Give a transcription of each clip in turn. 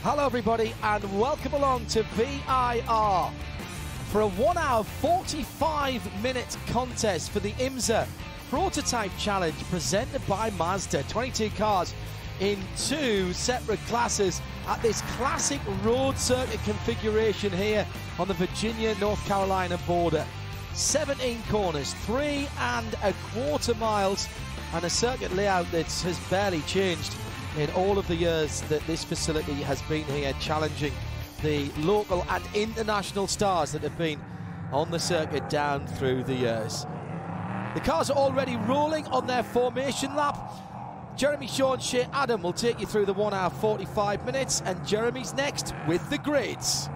Hello everybody and welcome along to VIR for a 1 hour 45 minute contest for the IMSA Prototype Challenge presented by Mazda. 22 cars in 2 separate classes at this classic road circuit configuration here on the Virginia-North Carolina border. 17 corners, 3¼ miles, and a circuit layout that has barely changed in all of the years that this facility has been here, challenging the local and international stars that have been on the circuit down through the years. The cars are already rolling on their formation lap. Jeremy, Sean, Shea, Adam will take you through the 1 hour 45 minutes, and Jeremy's next with the grids.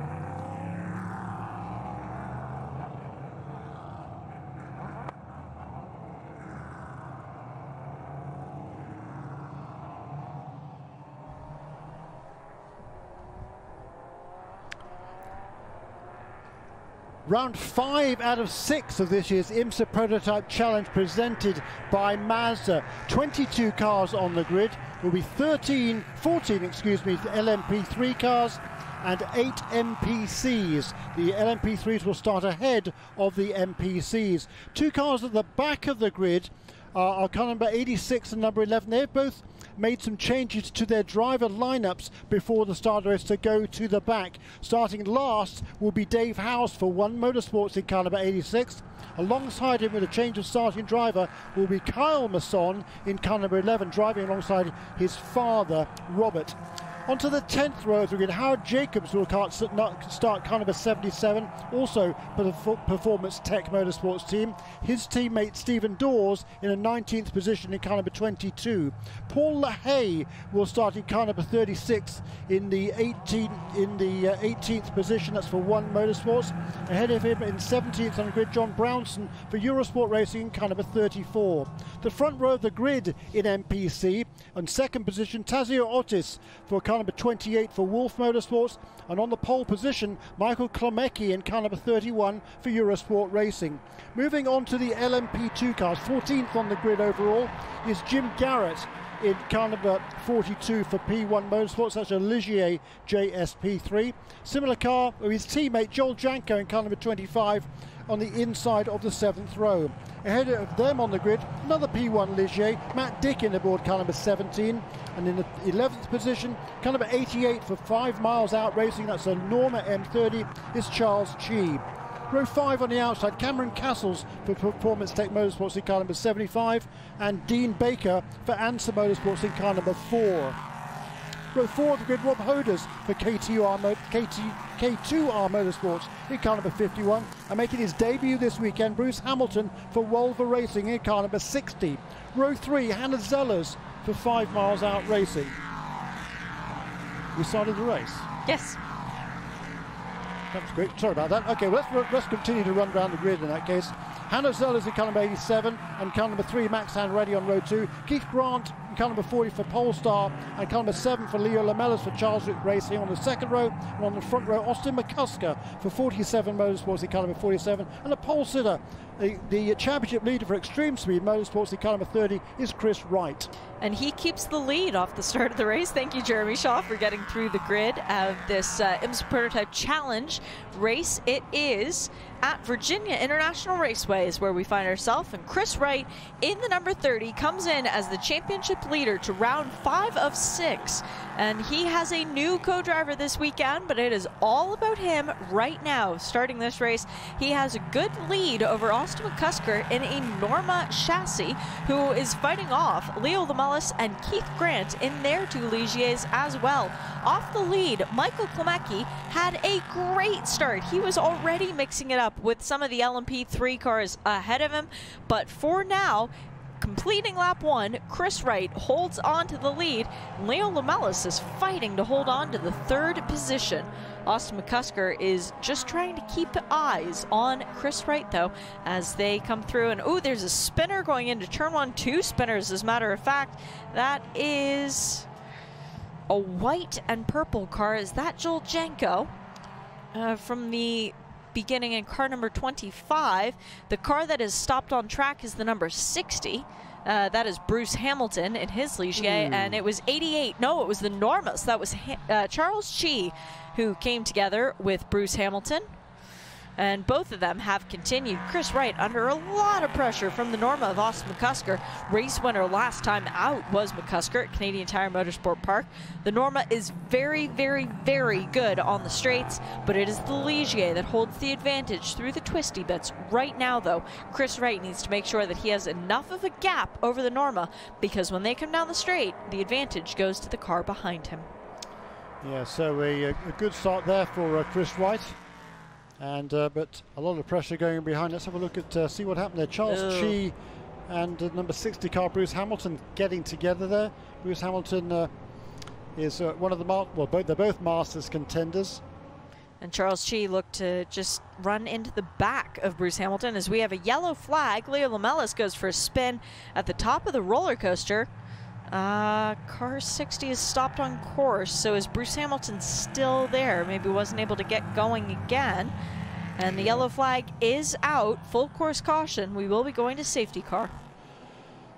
Round 5 out of 6 of this year's IMSA Prototype Challenge presented by Mazda. 22 cars on the grid. Will be 14 LMP3 cars and 8 MPCs. The LMP3s will start ahead of the MPCs. 2 cars at the back of the grid are car number 86 and number 11. They've both made some changes to their driver lineups before the start of the race to go to the back. Starting last will be Dave House for One Motorsports in car number 86. Alongside him with a change of starting driver will be Kyle Masson in car number 11, driving alongside his father, Robert. Onto the 10th row of the grid, Howard Jacobs will start car number 77, also for the Performance Tech Motorsports team. His teammate Stephen Dawes in a 19th position in car number 22. Paul LaHaye will start in car number 36 in the 18th position. That's for One Motorsports. Ahead of him in 17th on the grid, John Brownson for Eurosport Racing in car number 34. The front row of the grid in MPC, on second position, Tazio Otis for car number 28 for Wolf Motorsports, and on the pole position, Michael Klemecki in car number 31 for Eurosport Racing. Moving on to the LMP2 cars, 14th on the grid overall is Jim Garrett in car number 42 for P1 Motorsports. That's a Ligier JSP3. Similar car with his teammate Joel Janko in car number 25 on the inside of the 7th row. Ahead of them on the grid, another P1 Ligier, Matt Dickin aboard car number 17, and in the 11th position, car number 88 for 5 miles out racing, that's a Norma M30, is Charles Chi. Row 5 on the outside, Cameron Castles for Performance Tech Motorsports in car number 75, and Dean Baker for ANSA Motorsports in car number 4. Row 4 of the grid, Rob Hoders for K2R Motorsports in car number 51. And making his debut this weekend, Bruce Hamilton for Wolver Racing in car number 60. Row 3, Hannah Zellers for 5 miles out racing. We started the race. Yes. That was great. Sorry about that. Okay, well, let's continue to run around the grid in that case. Hannah Zellers in car number 87 and car number 3, Max Hanready on row 2. Keith Grant in car number 40 for Polestar and car number 7 for Leo Lamellas for Charles Rick Racing on the second row. And on the front row, Austin McCusker for 47 Motorsports in car number 47. And a pole sitter, the championship leader for Extreme Speed Motorsports in car number 30 is Chris Wright. And he keeps the lead off the start of the race. Thank you, Jeremy Shaw, for getting through the grid of this IMSA Prototype Challenge race. It is at Virginia International Raceway is where we find ourselves, and Chris Wright in the number 30 comes in as the championship leader to round 5 of 6. And he has a new co-driver this weekend, but it is all about him right now. Starting this race, he has a good lead over Austin McCusker in a Norma chassis, who is fighting off Leo Lamellas and Keith Grant in their 2 Ligiers as well. Off the lead, Michael Klemecki had a great start. He was already mixing it up with some of the LMP3 cars ahead of him, but for now, completing lap 1, Chris Wright holds on to the lead. Leo Lamellas is fighting to hold on to the 3rd position. Austin McCusker is just trying to keep eyes on Chris Wright, though, as they come through. And, oh, there's a spinner going into turn 1, 2 spinners, as a matter of fact. That is a white and purple car. Is that Joel Janko from the beginning in car number 25. The car that is stopped on track is the number 60. That is Bruce Hamilton in his Ligier, and it was 88. No, it was the Norma. So that was Charles Chi who came together with Bruce Hamilton. And both of them have continued. Chris Wright under a lot of pressure from the Norma of Austin McCusker. Race winner last time out was McCusker at Canadian Tire Motorsport Park. The Norma is very, very, very good on the straights, but it is the Ligier that holds the advantage through the twisty bits. Right now, though, Chris Wright needs to make sure that he has enough of a gap over the Norma, because when they come down the straight, the advantage goes to the car behind him. Yeah, so a good start there for Chris Wright. And but a lot of pressure going behind. Let's have a look at see what happened there. Charles Chi and number 60 car Bruce Hamilton getting together there. Bruce Hamilton is one of the they're both Masters contenders. And Charles Chi looked to just run into the back of Bruce Hamilton as we have a yellow flag. Leo Lamelas goes for a spin at the top of the roller coaster. Car 60 is stopped on course, so is Bruce Hamilton still there? Maybe wasn't able to get going again. And the yellow flag is out. Full course caution. We will be going to safety car.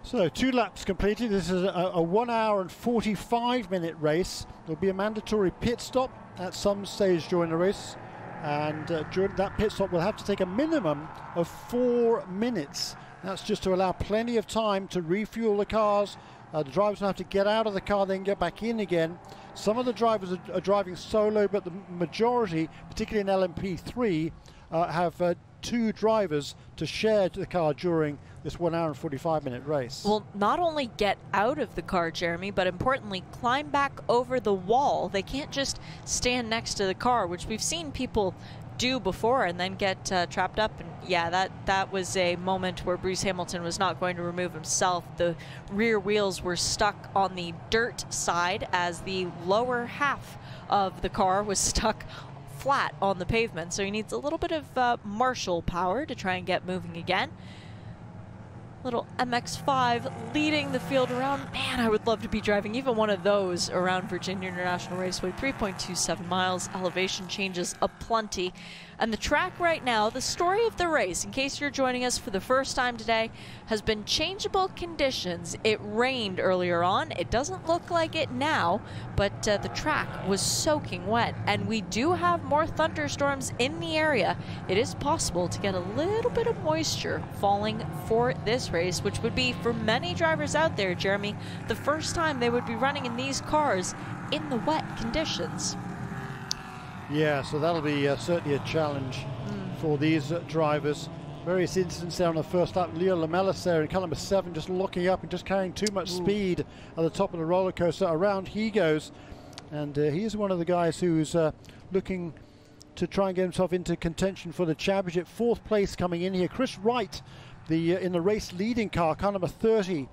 So 2 laps completed. This is a 1 hour and 45 minute race. There'll be a mandatory pit stop at some stage during the race. And during that pit stop, we'll have to take a minimum of 4 minutes. That's just to allow plenty of time to refuel the cars. The drivers will have to get out of the car, then get back in again. Some of the drivers are driving solo, but the majority, particularly in LMP3, have 2 drivers to share the car during this 1 hour and 45 minute race. Well, not only get out of the car, Jeremy, but importantly, climb back over the wall. They can't just stand next to the car, which we've seen people do before and then get trapped up. And yeah, that was a moment where Bruce Hamilton was not going to remove himself. The rear wheels were stuck on the dirt side as the lower half of the car was stuck flat on the pavement, so he needs a little bit of marshal power to try and get moving again. Little MX-5 leading the field around. Man, I would love to be driving even one of those around Virginia International Raceway. 3.27 miles, elevation changes aplenty. And the track right now, the story of the race, in case you're joining us for the first time today, has been changeable conditions. It rained earlier on. It doesn't look like it now, but the track was soaking wet. And we do have more thunderstorms in the area. It is possible to get a little bit of moisture falling for this race, which would be, for many drivers out there, Jeremy, the first time they would be running in these cars in the wet conditions. Yeah, so that'll be certainly a challenge for these drivers. Various incidents there on the first lap. Leo Lamelas there in car number 7 just locking up and just carrying too much speed at the top of the roller coaster. Around he goes, and he is one of the guys who's looking to try and get himself into contention for the championship. 4th place coming in here. Chris Wright, in the race leading car number 30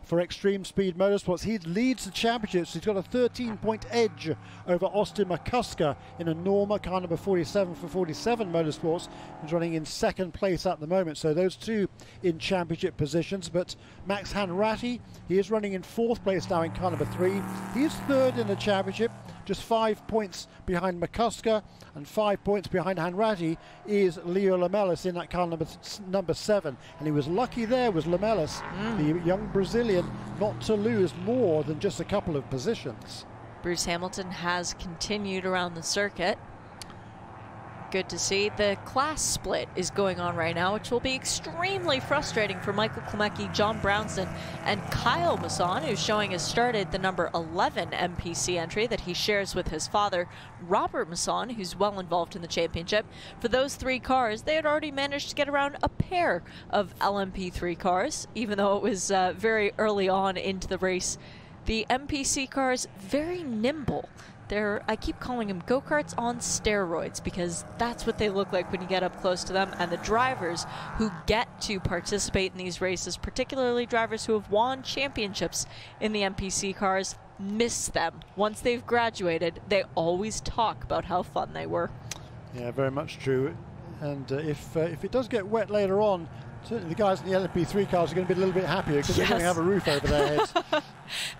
for Extreme Speed Motorsports. He leads the championships. He's got a 13-point edge over Austin McCusker in a Norma car number 47 for 47 Motorsports. He's running in 2nd place at the moment. So those 2 in championship positions. But Max Hanratty, he is running in 4th place now in car number 3. He's 3rd in the championship. Just 5 points behind McCusker and 5 points behind Hanratty is Leo Lamelas in that car number 7. And he was lucky there, was Lamelas, the young Brazilian, not to lose more than just a couple of positions. Bruce Hamilton has continued around the circuit. Good to see. The class split is going on right now, which will be extremely frustrating for Michael Klemecki, John Brownson, and Kyle Masson, who's showing has started the number 11 MPC entry that he shares with his father, Robert Masson, who's well involved in the championship. For those 3 cars, they had already managed to get around a pair of LMP3 cars, even though it was very early on into the race. The MPC cars, very nimble. I keep calling them go-karts on steroids because that's what they look like when you get up close to them. And the drivers who get to participate in these races, particularly drivers who have won championships in the MPC cars, miss them. Once they've graduated, they always talk about how fun they were. Yeah, very much true. And if it does get wet later on, certainly the guys in the LMP3 cars are going to be a little bit happier because they're going to have a roof over their heads.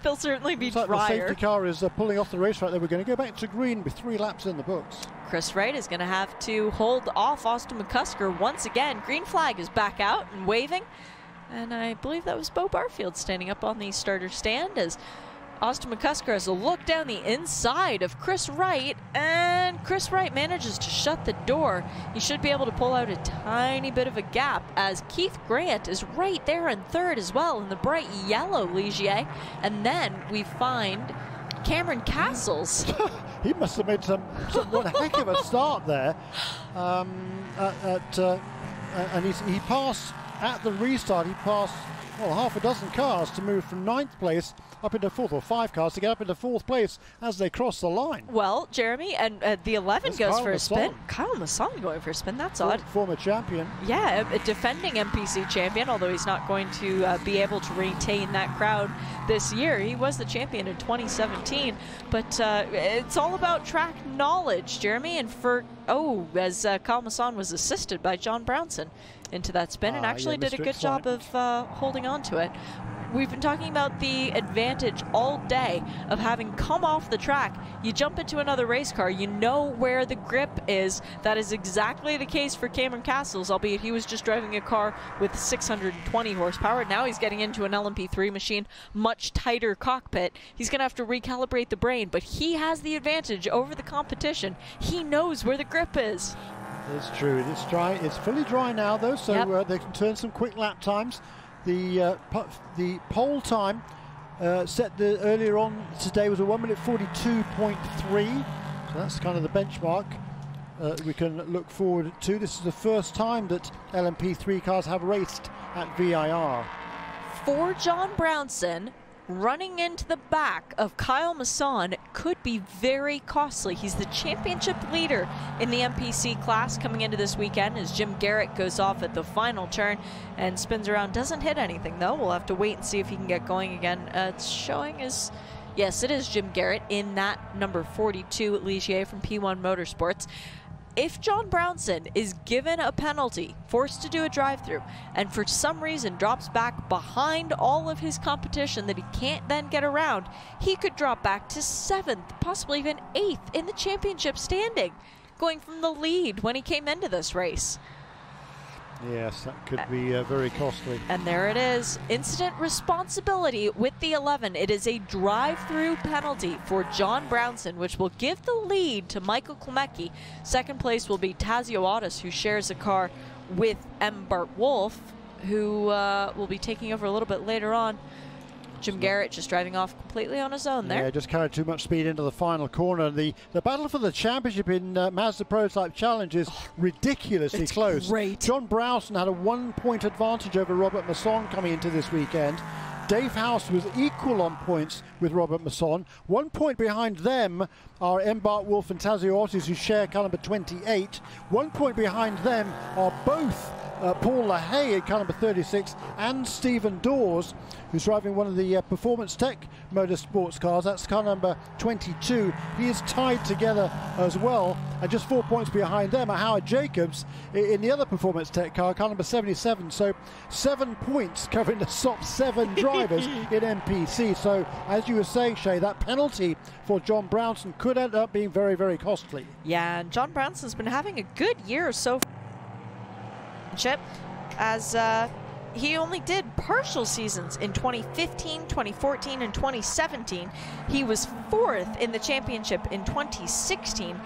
They'll certainly be drier. drier. The safety car is pulling off the racetrack there. We're going to go back to green with 3 laps in the books. Chris Wright is going to have to hold off Austin McCusker once again. Green flag is back out and waving. And I believe that was Bo Barfield standing up on the starter stand as Austin McCusker has a look down the inside of Chris Wright, and Chris Wright manages to shut the door. He should be able to pull out a tiny bit of a gap as Keith Grant is right there in third as well in the bright yellow Ligier. And then we find Cameron Castles. He must have made one heck of a start there. And he passed, at the restart, he passed, well, half a dozen cars to move from 9th place up into 4th, or 5 cars to get up into 4th place as they cross the line. Well, Jeremy, and the 11 goes Kyle for a Masson. spin. Kyle Masson going for a spin, that's odd. Former champion. Yeah, a defending MPC champion, although he's not going to be able to retain that crowd this year. He was the champion in 2017, but it's all about track knowledge, Jeremy, and as Kyle Masson was assisted by John Brownson into that spin and actually did a good job of holding on to it. We've been talking about the advantage all day of having come off the track. You jump into another race car, you know where the grip is. That is exactly the case for Cameron Castles, albeit he was just driving a car with 620 horsepower. Now he's getting into an LMP3 machine, much tighter cockpit. He's going to have to recalibrate the brain, but he has the advantage over the competition. He knows where the grip is. It's true. It's dry. It's fully dry now, though, so they can turn some quick lap times. The pole time set earlier on today was a 1:42.3, so that's kind of the benchmark we can look forward to. This is the first time that LMP3 cars have raced at VIR. For John Brownson, running into the back of Kyle Masson could be very costly. He's the championship leader in the MPC class coming into this weekend as Jim Garrett goes off at the final turn and spins around. Doesn't hit anything though. We'll have to wait and see if he can get going again. It's showing as, yes, it is Jim Garrett in that number 42 at Ligier from P1 Motorsports. If John Brownson is given a penalty, forced to do a drive-through, and for some reason drops back behind all of his competition that he can't then get around, he could drop back to 7th, possibly even 8th in the championship standing, going from the lead when he came into this race. Yes, that could be very costly. And there it is. Incident responsibility with the 11. It is a drive-through penalty for John Brownson, which will give the lead to Michael Klemecki. Second place will be Tazio Otis, who shares a car with M. Bart Wolf, who will be taking over a little bit later on. Jim Garrett just driving off completely on his own there. Yeah, just carried too much speed into the final corner. The battle for the championship in Mazda Prototype Challenge is ridiculously close. Great. John Brownson had a 1-point advantage over Robert Masson coming into this weekend. Dave House was equal on points with Robert Masson. 1 point behind them are M. Bart Wolf and Tazio Otis, who share car number 28. 1 point behind them are both Paul LaHaye at car number 36 and Stephen Dawes, who's driving one of the Performance Tech Motorsports cars. That's car number 22. He is tied together as well, and just 4 points behind them are Howard Jacobs in the other Performance Tech car number 77. So 7 points covering the top 7 drivers in MPC. So as you were saying, Shay, that penalty for John Brownson could end up being very, very costly. Yeah, and John Brownson's been having a good year so far, as he only did partial seasons in 2015, 2014, and 2017. He was 4th in the championship in 2016,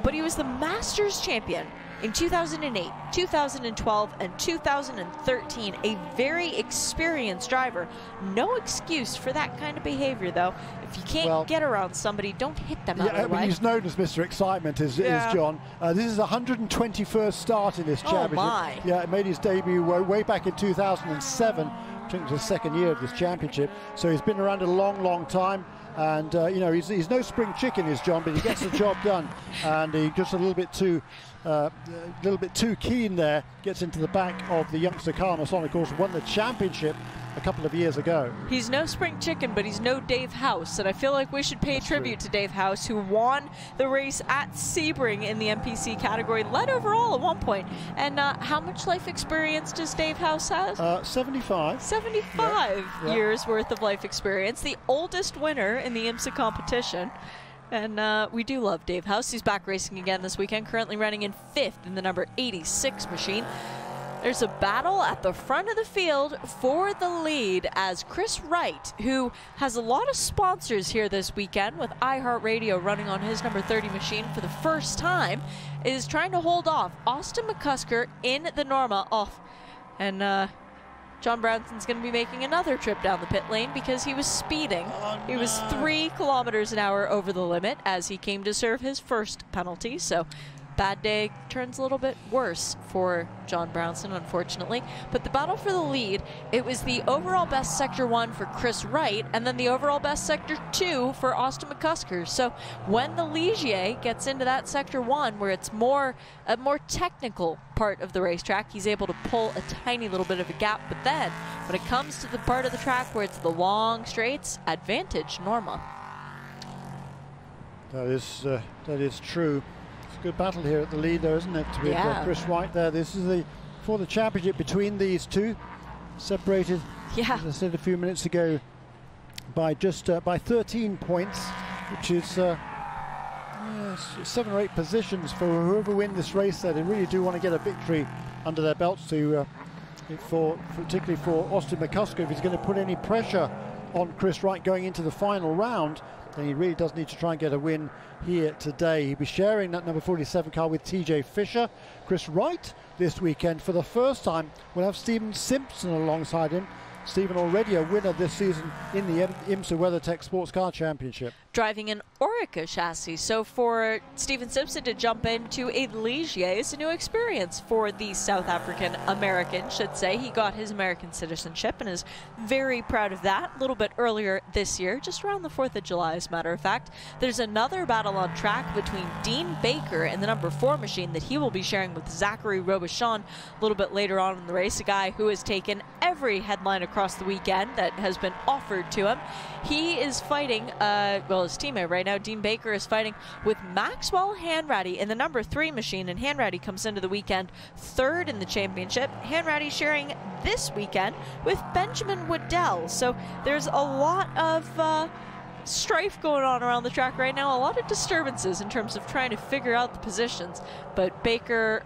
but he was the Masters champion in 2008, 2012, and 2013. A very experienced driver. No excuse for that kind of behavior, though. If you can't get around somebody, don't hit them out of the way. He's known as Mr. Excitement, is John. This is the 121st start in this championship. Oh my. Yeah, it made his debut way back in 2007. I think it was the second year of this championship. So he's been around a long, long time. And, you know, he's no spring chicken, is John, but he gets the job done. And he just a little bit too keen there, gets into the back of the youngster Kyle Masson, of course, won the championship a couple of years ago. He's no spring chicken, but he's no Dave House, and I feel like we should pay tribute to Dave House, who won the race at Sebring in the MPC category, led overall at one point. And how much life experience does Dave House have? 75. 75 years worth of life experience, the oldest winner in the IMSA competition. And we do love Dave House. He's back racing again this weekend, currently running in 5th in the number 86 machine. There's a battle at the front of the field for the lead as Chris Wright, who has a lot of sponsors here this weekend with iHeartRadio running on his number 30 machine for the first time, is trying to hold off Austin McCusker in the Norma. And John Brownson's going to be making another trip down the pit lane because he was speeding. Oh, no. He was 3 kilometers an hour over the limit as he came to serve his first penalty. So bad day turns a little bit worse for John Brownson, unfortunately. But the battle for the lead, it was the overall best Sector 1 for Chris Wright, and then the overall best Sector 2 for Austin McCusker. So when the Ligier gets into that Sector 1, where it's a more technical part of the racetrack, he's able to pull a tiny little bit of a gap. But then when it comes to the part of the track where it's the long straights, advantage Norma. That is true. It's a good battle here at the lead, though, isn't it? With Chris Wright there. This is for the championship between these two, separated, as I said a few minutes ago, by just by 13 points, which is 7 or 8 positions for whoever wins this race. There, they really do want to get a victory under their belts particularly for Austin McCusker. If he's going to put any pressure on Chris Wright going into the final round, then he really does need to try and get a win here today. He'll be sharing that number 47 car with TJ Fisher. Chris Wright this weekend, for the first time, will have Stephen Simpson alongside him. Stephen already a winner this season in the IMSA WeatherTech Sports Car Championship. Driving an Orica chassis. So for Stephen Simpson to jump into a Ligier is a new experience for the South African American, should say. He got his American citizenship and is very proud of that. A little bit earlier this year, just around the 4th of July, as a matter of fact. There's another battle on track between Dean Baker and the number 4 machine that he will be sharing with Zachary Robichon a little bit later on in the race, a guy who has taken every headline across the weekend that has been offered to him. He is fighting, his teammate right now, Dean Baker, is fighting with Maxwell Hanratty in the number 3 machine, and Hanratty comes into the weekend 3rd in the championship. Hanratty sharing this weekend with Benjamin Waddell. So there's a lot of strife going on around the track right now, a lot of disturbances in terms of trying to figure out the positions. But Baker,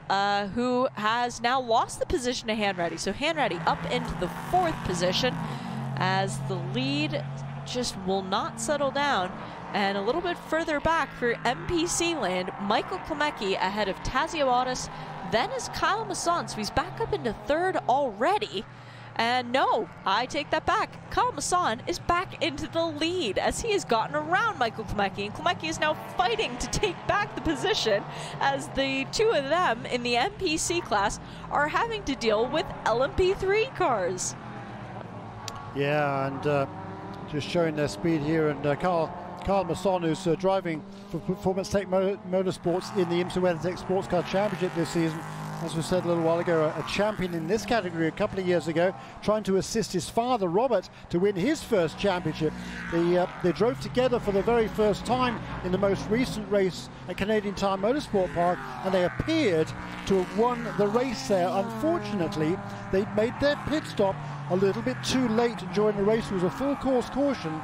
who has now lost the position to Hanratty, so Hanratty up into the 4th position as the lead just will not settle down. And a little bit further back for MPC land, Michael Klemecki ahead of Tazio Otis, then is Kyle Masson, so he's back up into 3rd already. And no, I take that back. Kyle Masson is back into the lead as he has gotten around Michael Klemecki, and Klemecki is now fighting to take back the position as the two of them in the MPC class are having to deal with LMP3 cars. Yeah, and just showing their speed here, and Kyle Masson, who's driving for Performance Tech Motorsports in the IMSA WeatherTech Sports Car Championship this season. As we said a little while ago, a champion in this category a couple of years ago, trying to assist his father, Robert, to win his first championship. They drove together for the very first time in the most recent race at Canadian Tire Motorsport Park, and they appeared to have won the race there. Unfortunately, they made their pit stop a little bit too late during the race. It was a full course caution,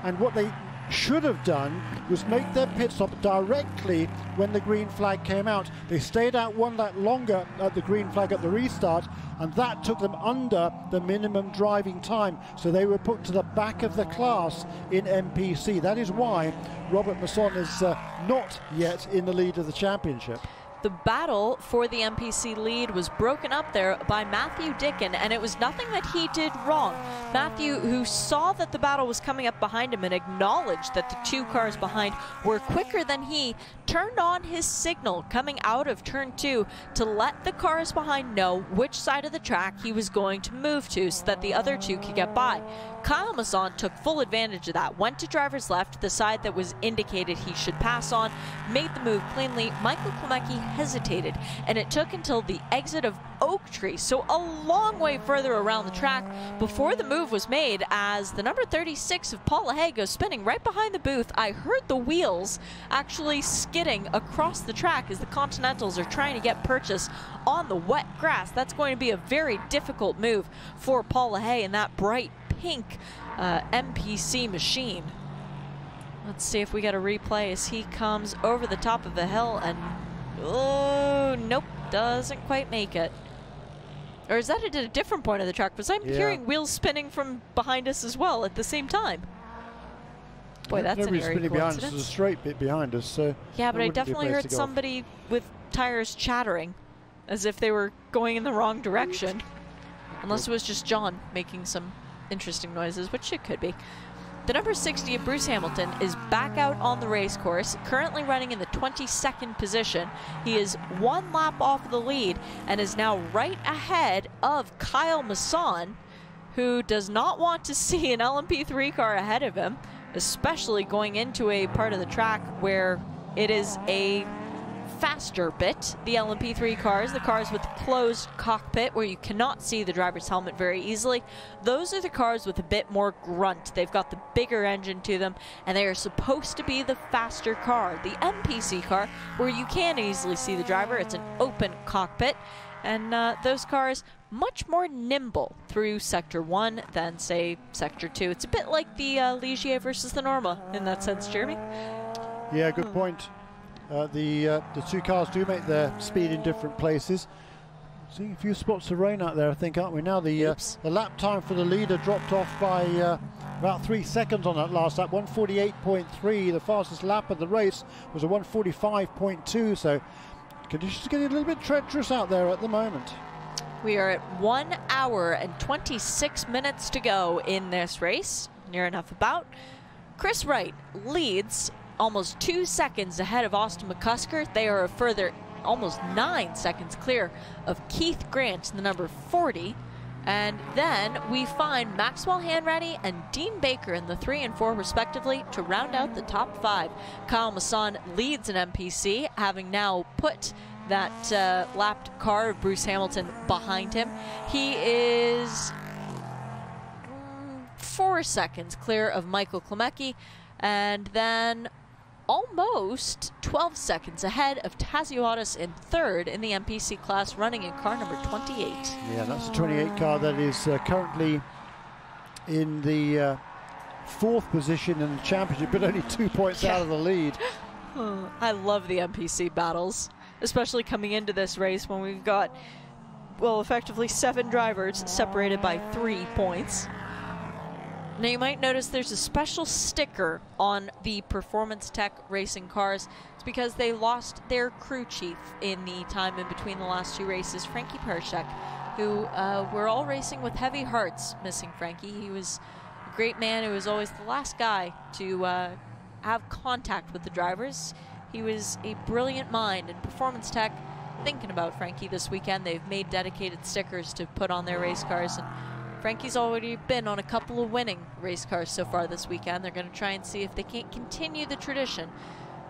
and what they should have done was make their pit stop directly when the green flag came out. They stayed out 1 lap longer at the green flag at the restart, and that took them under the minimum driving time, so they were put to the back of the class in MPC. That is why Robert Masson is not yet in the lead of the championship. The battle for the MPC lead was broken up there by Matthew Dickin, and it was nothing that he did wrong. Matthew, who saw that the battle was coming up behind him and acknowledged that the 2 cars behind were quicker than he, turned on his signal coming out of turn 2 to let the cars behind know which side of the track he was going to move to so that the other 2 could get by. Kyle Masson took full advantage of that, went to driver's left, the side that was indicated he should pass on, made the move cleanly. Michael Klemecki hesitated, and it took until the exit of Oak Tree, so a long way further around the track, before the move was made, as the number 36 of Paul LaHaye goes spinning right behind the booth. I heard the wheels actually skidding across the track as the Continentals are trying to get purchase on the wet grass. That's going to be a very difficult move for Paul LaHaye in that bright pink MPC machine. Let's see if we get a replay as he comes over the top of the hill, and oh, nope, doesn't quite make it. Or is that at a different point of the track? Because I'm hearing wheels spinning from behind us as well at the same time. Boy, that's an eerie spinning behind us. coincidence. There's a straight bit behind us. So yeah, but I definitely heard somebody with tires chattering as if they were going in the wrong direction. Unless it was just John making some interesting noises, which it could be. The number 60 of Bruce Hamilton is back out on the race course, currently running in the 22nd position. He is 1 lap off the lead and is now right ahead of Kyle Masson, who does not want to see an LMP3 car ahead of him, especially going into a part of the track where it is a faster bit. The LMP3 cars, the cars with closed cockpit where you cannot see the driver's helmet very easily, those are the cars with a bit more grunt. They've got the bigger engine to them, and they are supposed to be the faster car. The MPC car, where you can easily see the driver, it's an open cockpit, and those cars much more nimble through Sector 1 than, say, Sector 2. It's a bit like the Ligier versus the Norma in that sense, Jeremy. Yeah, good point. The two cars do make their speed in different places. Seeing a few spots of rain out there, I think, aren't we? Now the lap time for the leader dropped off by about 3 seconds on that last lap, 1:48.3. The fastest lap of the race was a 1:45.2. So conditions are getting a little bit treacherous out there at the moment. We are at 1 hour and 26 minutes to go in this race. Near enough about. Chris Wright leads almost 2 seconds ahead of Austin McCusker. They are a further almost 9 seconds clear of Keith Grant in the number 40. And then we find Maxwell Hanratty and Dean Baker in the 3 and 4 respectively to round out the top 5. Kyle Masson leads in MPC, having now put that lapped car of Bruce Hamilton behind him. He is 4 seconds clear of Michael Klemecki, and then almost 12 seconds ahead of Taziotis in 3rd in the MPC class, running in car number 28. Yeah, that's the 28 car that is currently in the 4th position in the championship, but only 2 points out of the lead. I love the MPC battles, especially coming into this race when we've got, well, effectively 7 drivers separated by 3 points. Now you might notice there's a special sticker on the Performance Tech racing cars. It's because they lost their crew chief in the time in between the last 2 races, Frankie Pershek, who we're all racing with heavy hearts missing Frankie. He was a great man who was always the last guy to have contact with the drivers. He was a brilliant mind, and Performance Tech, thinking about Frankie this weekend, they've made dedicated stickers to put on their race cars, and Frankie's already been on a couple of winning race cars so far this weekend. They're going to try and see if they can't continue the tradition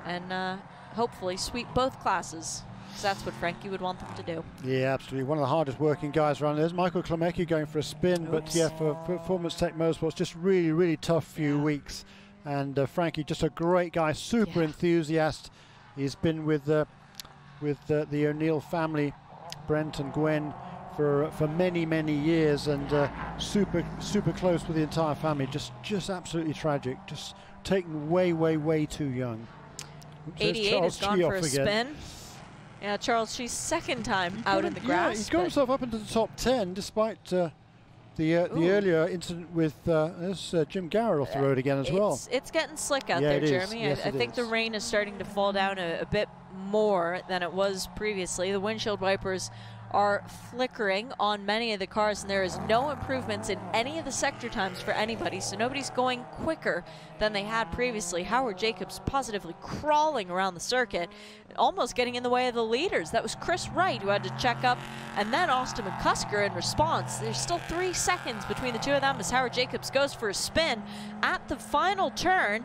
and hopefully sweep both classes, because that's what Frankie would want them to do. Yeah, absolutely. One of the hardest working guys around. There's Michael Klemecki going for a spin, but yeah, for Performance Tech Motorsports, just really, really tough few weeks. And Frankie, just a great guy, super enthusiast. He's been with the O'Neill family, Brent and Gwen, for many, many years, and super close with the entire family. Just absolutely tragic. Just taken way too young. Oops, 88 has gone for a spin. Yeah, Charles, she's 2nd time out in the grass. Yeah, he's got himself up into the top 10 despite the earlier incident with Jim Garrett off the road again as well. It's getting slick out there, Jeremy. Yes, I think the rain is starting to fall down a bit more than it was previously. The windshield wipers are flickering on many of the cars, and there is no improvements in any of the sector times for anybody, so nobody's going quicker than they had previously. Howard Jacobs positively crawling around the circuit, almost getting in the way of the leaders. That was Chris Wright who had to check up, and then Austin McCusker in response. There's still 3 seconds between the two of them as Howard Jacobs goes for a spin at the final turn.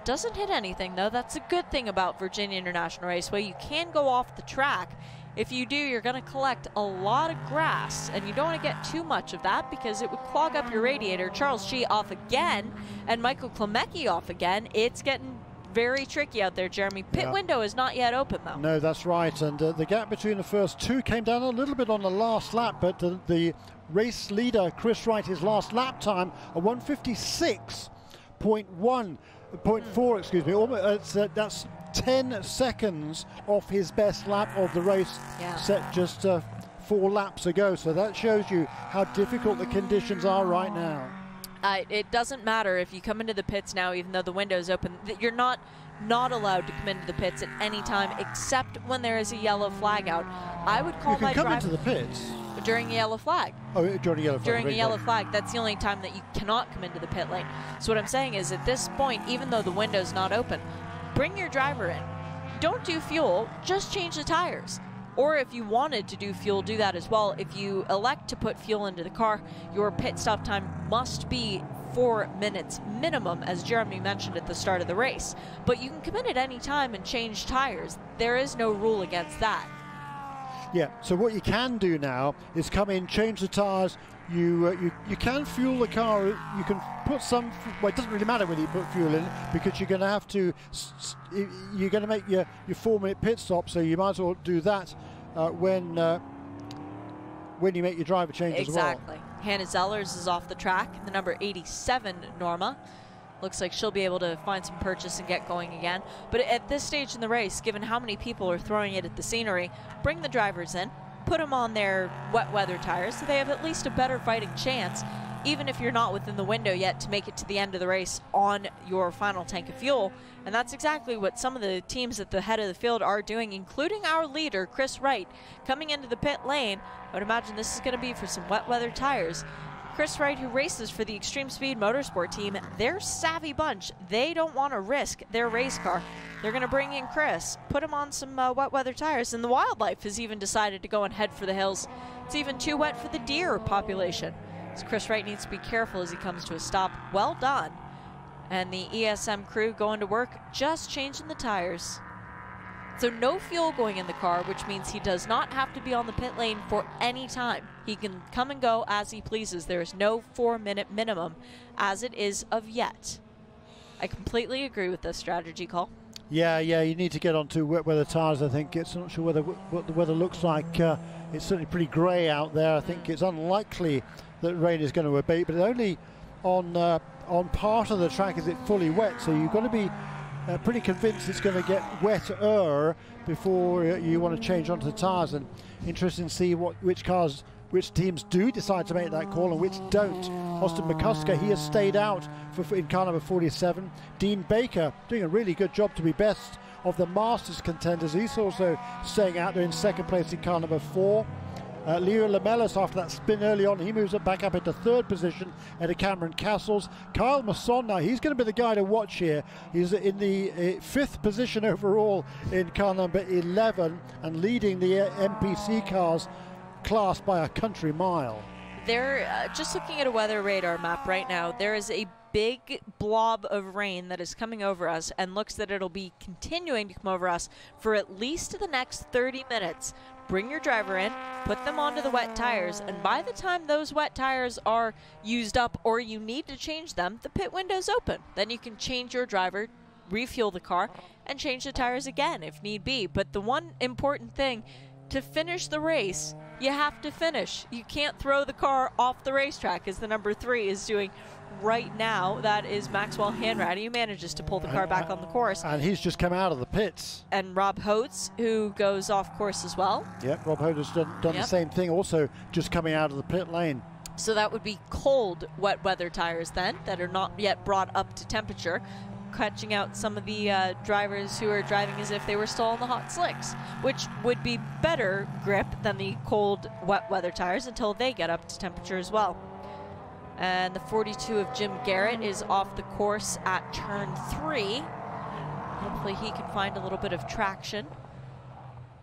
Doesn't hit anything though. That's a good thing about Virginia International Raceway. You can go off the track. If you do, you're going to collect a lot of grass, and you don't want to get too much of that because it would clog up your radiator. Charles Shee off again, and Michael Klemecki off again. It's getting very tricky out there, Jeremy. Pit window is not yet open, though. No, that's right, and the gap between the first 2 came down a little bit on the last lap, but the race leader, Chris Wright, his last lap time, a 1:56.4, excuse me. That's 10 seconds off his best lap of the race, set just 4 laps to go. So that shows you how difficult the conditions are right now. It doesn't matter if you come into the pits now, even though the window is open. You're not allowed to come into the pits at any time except when there is a yellow flag out. I would call my driver. You can come into the pits during a yellow flag. Oh, during a yellow flag. During a yellow flag, that's the only time that you cannot come into the pit lane. So what I'm saying is, at this point, even though the window's not open, bring your driver in. Don't do fuel, just change the tires. Or if you wanted to do fuel, do that as well. If you elect to put fuel into the car, your pit stop time must be 4 minutes minimum, as Jeremy mentioned at the start of the race. But you can come in at any time and change tires. There is no rule against that. Yeah, so what you can do now is come in, change the tires. You can fuel the car. You can put some. Well, it doesn't really matter whether you put fuel in, because you're going to have to. You're going to make your 4-minute pit stop, so you might as well do that when you make your driver change as well. Exactly. Hannah Zellers is off the track. The number 87, Norma. Looks like she'll be able to find some purchase and get going again. But at this stage in the race, given how many people are throwing it at the scenery, bring the drivers in, put them on their wet weather tires so they have at least a better fighting chance, even if you're not within the window yet, to make it to the end of the race on your final tank of fuel. And that's exactly what some of the teams at the head of the field are doing, including our leader, Chris Wright, coming into the pit lane. I would imagine this is going to be for some wet weather tires. Chris Wright, who races for the Extreme Speed Motorsport team, they're a savvy bunch. They don't want to risk their race car. They're going to bring in Chris, put him on some wet weather tires, and the wildlife has even decided to go and head for the hills. It's even too wet for the deer population. So Chris Wright needs to be careful as he comes to a stop. Well done. And the ESM crew going to work, just changing the tires. So no fuel going in the car, which means he does not have to be on the pit lane for any time. He can come and go as he pleases. There is no 4-minute minimum as it is of yet. I completely agree with this strategy call. Yeah, you need to get onto wet weather tires. I think I'm not sure what the weather looks like. It's certainly pretty grey out there. I think it's unlikely that rain is going to abate, but only on part of the track is it fully wet. So you've got to be pretty convinced it's going to get wetter before you want to change onto the tires. And interesting to see which teams do decide to make that call and which don't. Austin McCusker, he has stayed out in car number 47. Dean Baker doing a really good job to be best of the Masters contenders. He's also staying out there in second place in car number 4. Leo Lamelas, after that spin early on, he moves it back up into 3rd position ahead of Cameron Castles. Kyle Masson now, he's going to be the guy to watch here. He's in the 5th position overall in car number 11 and leading the MPC cars class by a country mile. They're just looking at a weather radar map right now. There is a big blob of rain that is coming over us and looks that it'll be continuing to come over us for at least the next 30 minutes. Bring your driver in, put them onto the wet tires, and by the time those wet tires are used up or you need to change them, the pit window's open. Then you can change your driver, refuel the car, and change the tires again if need be. But the one important thing, to finish the race, you have to finish. You can't throw the car off the racetrack, as the number 3 is doing right now. That is Maxwell Hanratty, who manages to pull the car back on the course. And he's just come out of the pits. And Rob Holtz, who goes off course as well. Yep, Rob Holtz has done the same thing, also just coming out of the pit lane. So that would be cold wet weather tires then, that are not yet brought up to temperature, catching out some of the drivers who are driving as if they were still on the hot slicks, which would be better grip than the cold wet weather tires until they get up to temperature as well. And the 42 of Jim Garrett is off the course at turn 3. Hopefully he can find a little bit of traction.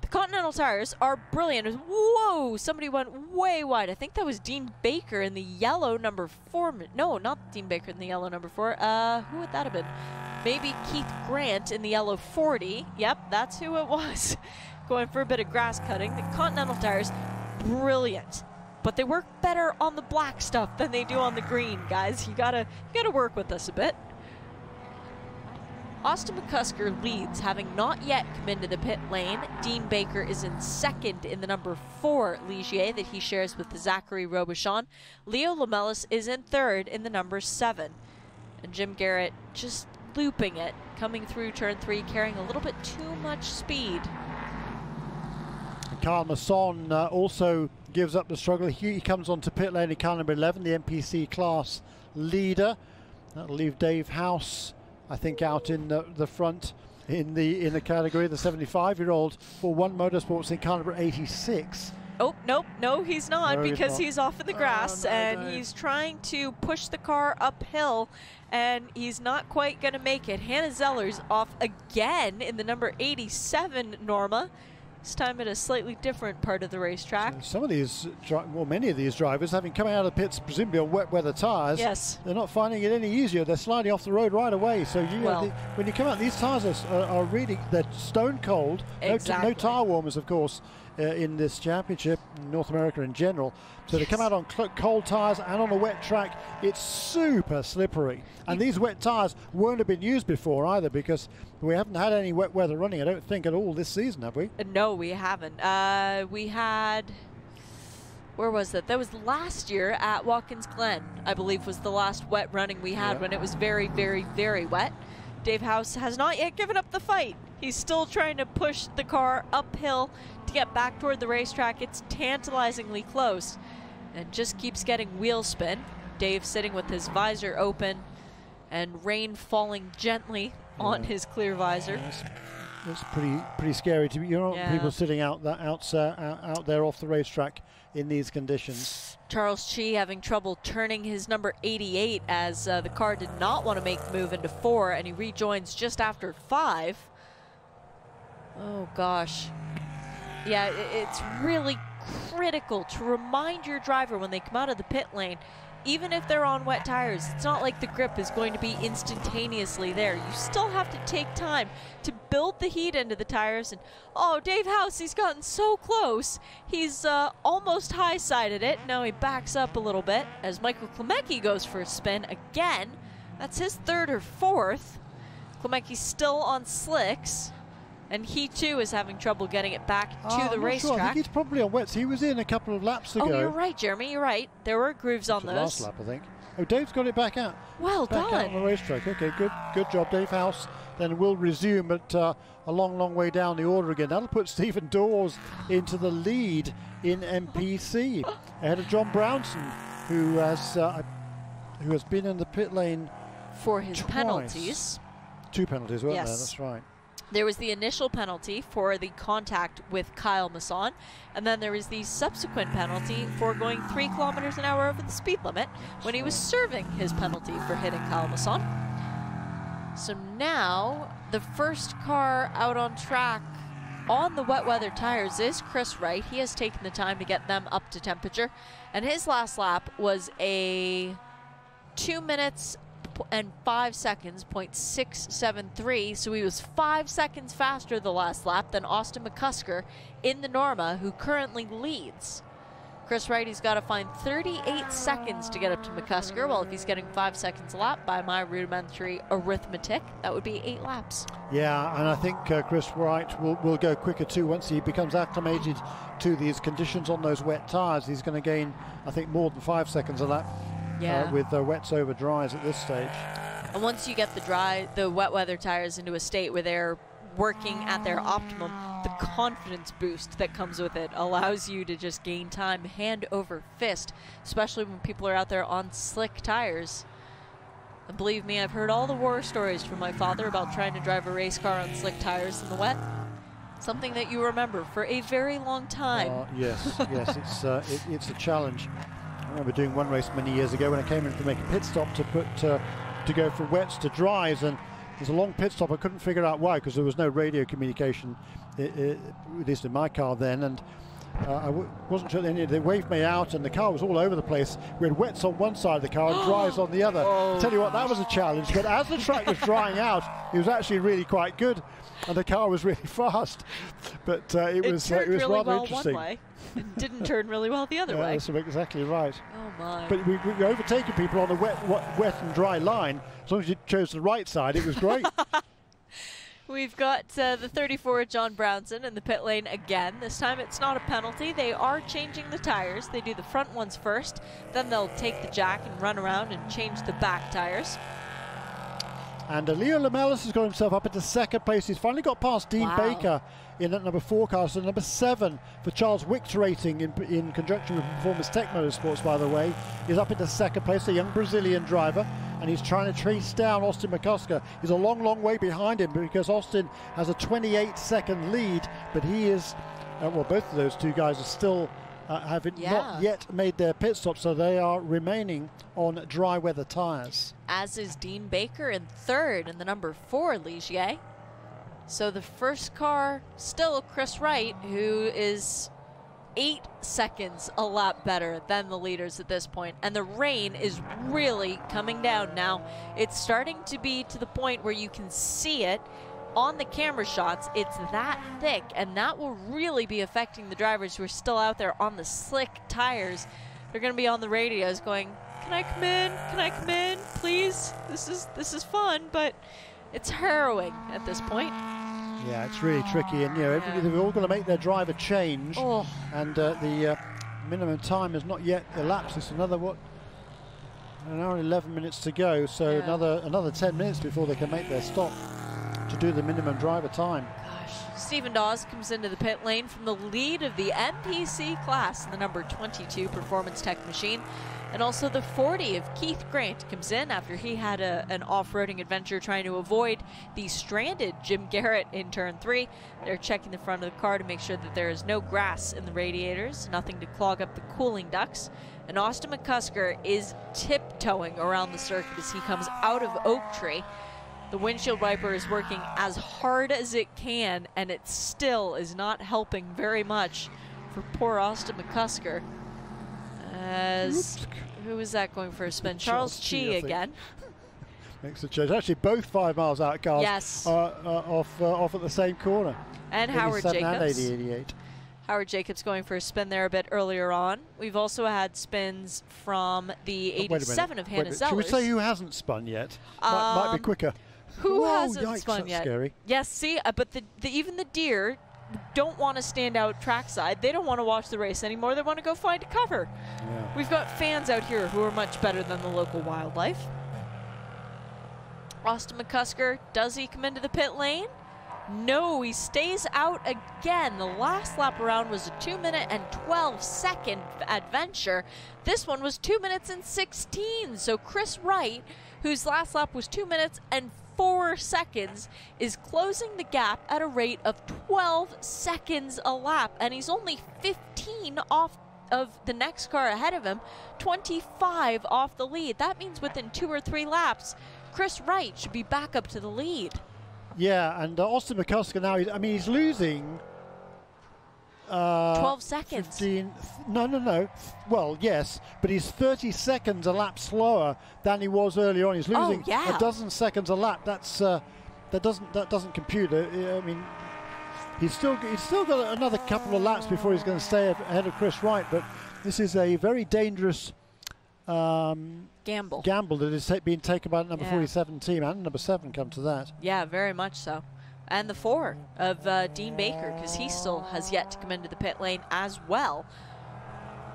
The Continental tires are brilliant. Whoa, somebody went way wide. I think that was Dean Baker in the yellow number 4. No, not Dean Baker in the yellow number 4. Who would that have been? Maybe Keith Grant in the yellow 40. Yep, that's who it was. Going for a bit of grass cutting. The Continental tires, brilliant. But they work better on the black stuff than they do on the green, guys. You gotta work with us a bit. Austin McCusker leads, having not yet come into the pit lane. Dean Baker is in 2nd in the number 4 Ligier that he shares with Zachary Robichon. Leo Lamelas is in 3rd in the number 7. And Jim Garrett just looping it, coming through turn 3, carrying a little bit too much speed. Kyle Masson also gives up the struggle. He comes onto pit lane in car number 11, the NPC class leader. That'll leave Dave House, I think, out in the front in the category, the 75-year-old for One Motorsports in car number 86. Oh, nope, no, he's not, No, because not. he's off in the grass, and Dave. he's trying to push the car uphill, and he's not quite going to make it. Hannah Zeller's off again in the number 87 Norma. This time at a slightly different part of the racetrack. Some of these, well, many of these drivers, having come out of the pits presumably on wet weather tyres, Yes. they're not finding it any easier. They're sliding off the road right away. So when you come out, these tyres are really, they're stone cold. Exactly. No tyre warmers, of course, in this championship, in North America in general. So they come out on cold tyres and on a wet track. It's super slippery. And these wet tyres won't have been used before either, because we haven't had any wet weather running, I don't think, at all this season, have we? No, we haven't. We had, where was that? That was last year at Watkins Glen, I believe, was the last wet running we had, when it was very, very, very wet. Dave House has not yet given up the fight. He's still trying to push the car uphill to get back toward the racetrack. It's tantalizingly close and just keeps getting wheel spin. Dave sitting with his visor open and rain falling gently on his clear visor. It's pretty scary to be. People sitting out there off the racetrack in these conditions. Charles Chi having trouble turning his number 88 as the car did not want to make the move into 4, and he rejoins just after 5. Oh gosh. Yeah, it's really critical to remind your driver when they come out of the pit lane, even if they're on wet tires, it's not like the grip is going to be instantaneously there. You still have to take time to build the heat into the tires. And oh, Dave House, he's gotten so close. He's almost high-sided it. Now he backs up a little bit as Michael Klemecki goes for a spin again. That's his 3rd or 4th. Klemecki's still on slicks, and he too is having trouble getting it back to the racetrack. Sure. I think he's probably on wets. He was in a couple of laps ago. Oh, you're right, Jeremy. You're right. There were grooves on those. Last lap, I think. Oh, Dave's got it back out. Well back done. out on the racetrack. Okay, good job, Dave House. Then we'll resume at a long way down the order again. That'll put Stephen Dawes into the lead in NPC ahead of John Brownson, who has been in the pit lane for his twice. Penalties. 2 penalties, weren't there? Yes. That's right. There was the initial penalty for the contact with Kyle Masson, and then there was the subsequent penalty for going 3 kilometers an hour over the speed limit when he was serving his penalty for hitting Kyle Masson. So now the first car out on track on the wet weather tires is Chris Wright. He has taken the time to get them up to temperature, and his last lap was a 2 minutes and 5 seconds, 0.673, so he was 5 seconds faster the last lap than Austin McCusker in the Norma, who currently leads. Chris Wright, he's got to find 38 seconds to get up to McCusker. Well, if he's getting 5 seconds a lap by my rudimentary arithmetic, that would be 8 laps. Yeah, and I think Chris Wright will go quicker too once he becomes acclimated to these conditions on those wet tyres. He's going to gain, I think, more than 5 seconds a lap. With wets over dries at this stage. And once you get the wet weather tires into a state where they're working at their optimum, the confidence boost that comes with it allows you to just gain time hand over fist, especially when people are out there on slick tires. And believe me, I've heard all the war stories from my father about trying to drive a race car on slick tires in the wet. Something that you remember for a very long time. Yes, it's a challenge. I remember doing one race many years ago when I came in to make a pit stop to go from wets to dries, and there's a long pit stop. I couldn't figure out why, because there was no radio communication, at least in my car then, and I wasn't sure. They waved me out, and the car was all over the place. We had wets on one side of the car and dries on the other. Tell you what, that was a challenge. But as the track was drying out, it was actually really quite good, and the car was really fast. But it was really rather well interesting. One way. It didn't turn really well the other way. That's exactly right. Oh my! But we were overtaking people on a wet and dry line. As long as you chose the right side, it was great. We've got the 34 John Brownson in the pit lane again. This time it's not a penalty. They are changing the tires. They do the front ones first, then they'll take the jack and run around and change the back tires. And Leo Lamelas has got himself up into second place. He's finally got past Dean Baker in that number 4 car. So number 7 for Charles Wick's Racing in conjunction with Performance Tech Motorsports, by the way, is up into second place, a young Brazilian driver. And he's trying to trace down Austin McCusker. He's a long, long way behind him because Austin has a 28-second lead, but he is, well, both of those two guys are still have not yet made their pit stop, so they are remaining on dry weather tyres. As is Dean Baker in third in the number 4 Ligier. So the first car still Chris Wright, who is 8 seconds a lap better than the leaders at this point. And the rain is really coming down now. It's starting to be to the point where you can see it on the camera shots. It's that thick, and that will really be affecting the drivers who are still out there on the slick tires. They're going to be on the radios going, can I come in? Can I come in? Please? This is fun, but it's harrowing at this point. Yeah, it's really tricky, and they're all going to make their driver change, and the minimum time has not yet elapsed. It's another, an hour and 11 minutes to go, so another 10 minutes before they can make their stop to do the minimum driver time. Gosh, Stephen Dawes comes into the pit lane from the lead of the NPC class in the number 22 Performance Tech machine. And also the 40 of Keith Grant comes in after he had an off-roading adventure trying to avoid the stranded Jim Garrett in turn 3. They're checking the front of the car to make sure that there is no grass in the radiators, nothing to clog up the cooling ducts. And Austin McCusker is tiptoeing around the circuit as he comes out of Oak Tree. The windshield wiper is working as hard as it can, and it still is not helping very much for poor Austin McCusker. As who is that going for a spin? Charles Chi again. Makes a change. Actually, both 5 miles out cars are off at the same corner. And Howard Jacobs. And 88. Howard Jacobs going for a spin there a bit earlier on. We've also had spins from the 87 of Hannah Zellers. Should we say who hasn't spun yet? Might be quicker. Who hasn't yikes, spun yet? Scary. Yes, see, but even the deer don't want to stand out trackside. They don't want to watch the race anymore. They want to go find a cover. Yeah. We've got fans out here who are much better than the local wildlife. Austin McCusker, does he come into the pit lane? No, he stays out again. The last lap around was a 2-minute and 12-second adventure. This one was 2 minutes and 16. So Chris Wright, whose last lap was 2 minutes and 4 seconds, is closing the gap at a rate of 12 seconds a lap, and he's only 15 off of the next car ahead of him, 25 off the lead. That means within 2 or 3 laps, Chris Wright should be back up to the lead. Yeah, and Austin McCusker now, he's losing 12 seconds. 15, no. Well, yes, but he's 30 seconds a lap slower than he was earlier on. He's losing a dozen seconds a lap. That doesn't compute. I mean, he's still got another couple of laps before he's going to stay ahead of Chris Wright. But this is a very dangerous gamble that is being taken by the number 47 team, and number 7 come to that. Yeah, very much so. And the 4 of Dean Baker, because he still has yet to come into the pit lane as well.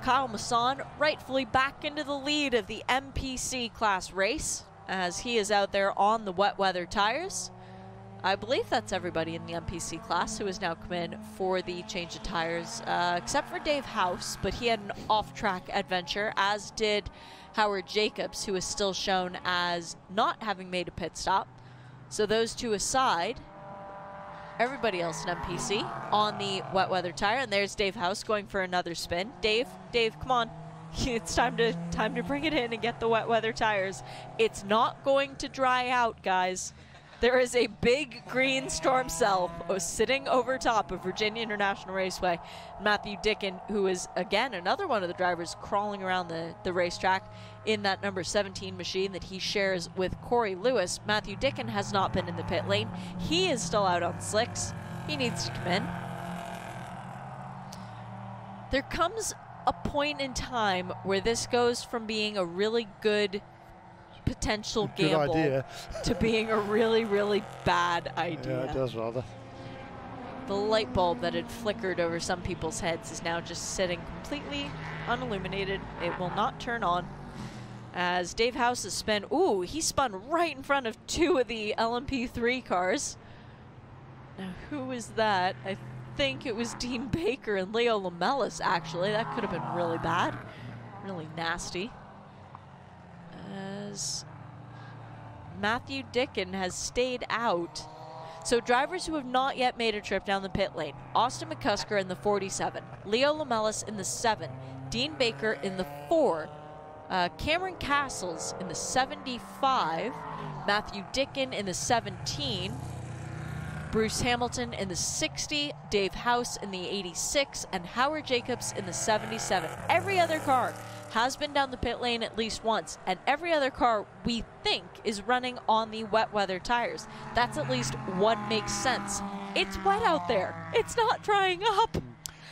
Kyle Masson rightfully back into the lead of the MPC class race as he is out there on the wet weather tires. I believe that's everybody in the MPC class who has now come in for the change of tires, except for Dave House, but he had an off-track adventure, as did Howard Jacobs, who is still shown as not having made a pit stop. So those two aside, everybody else in MPC on the wet weather tire, and there's Dave House going for another spin. Dave, come on. It's time to bring it in and get the wet weather tires. It's not going to dry out, guys. There is a big green storm cell sitting over top of Virginia International Raceway. Matthew Dickin, who is, again, another one of the drivers crawling around the racetrack in that number 17 machine that he shares with Corey Lewis. Matthew Dickin has not been in the pit lane. He is still out on slicks. He needs to come in. There comes a point in time where this goes from being a really good potential gamble to being a really, really bad idea. Yeah, it does rather. The light bulb that had flickered over some people's heads is now just sitting completely unilluminated. It will not turn on. as Dave House has spun. Ooh, he spun right in front of 2 of the LMP3 cars. Now, who was that? I think it was Dean Baker and Leo Lamelas, actually. That could have been really bad. Really nasty. As Matthew Dickin has stayed out. So drivers who have not yet made a trip down the pit lane. Austin McCusker in the 47. Leo Lamelas in the 7. Dean Baker in the 4. Cameron Castles in the 75. Matthew Dickin in the 17. Bruce Hamilton in the 60, Dave House in the 86, and Howard Jacobs in the 77. Every other car has been down the pit lane at least once, and every other car we think is running on the wet weather tires. That's at least what makes sense. It's wet out there. It's not drying up.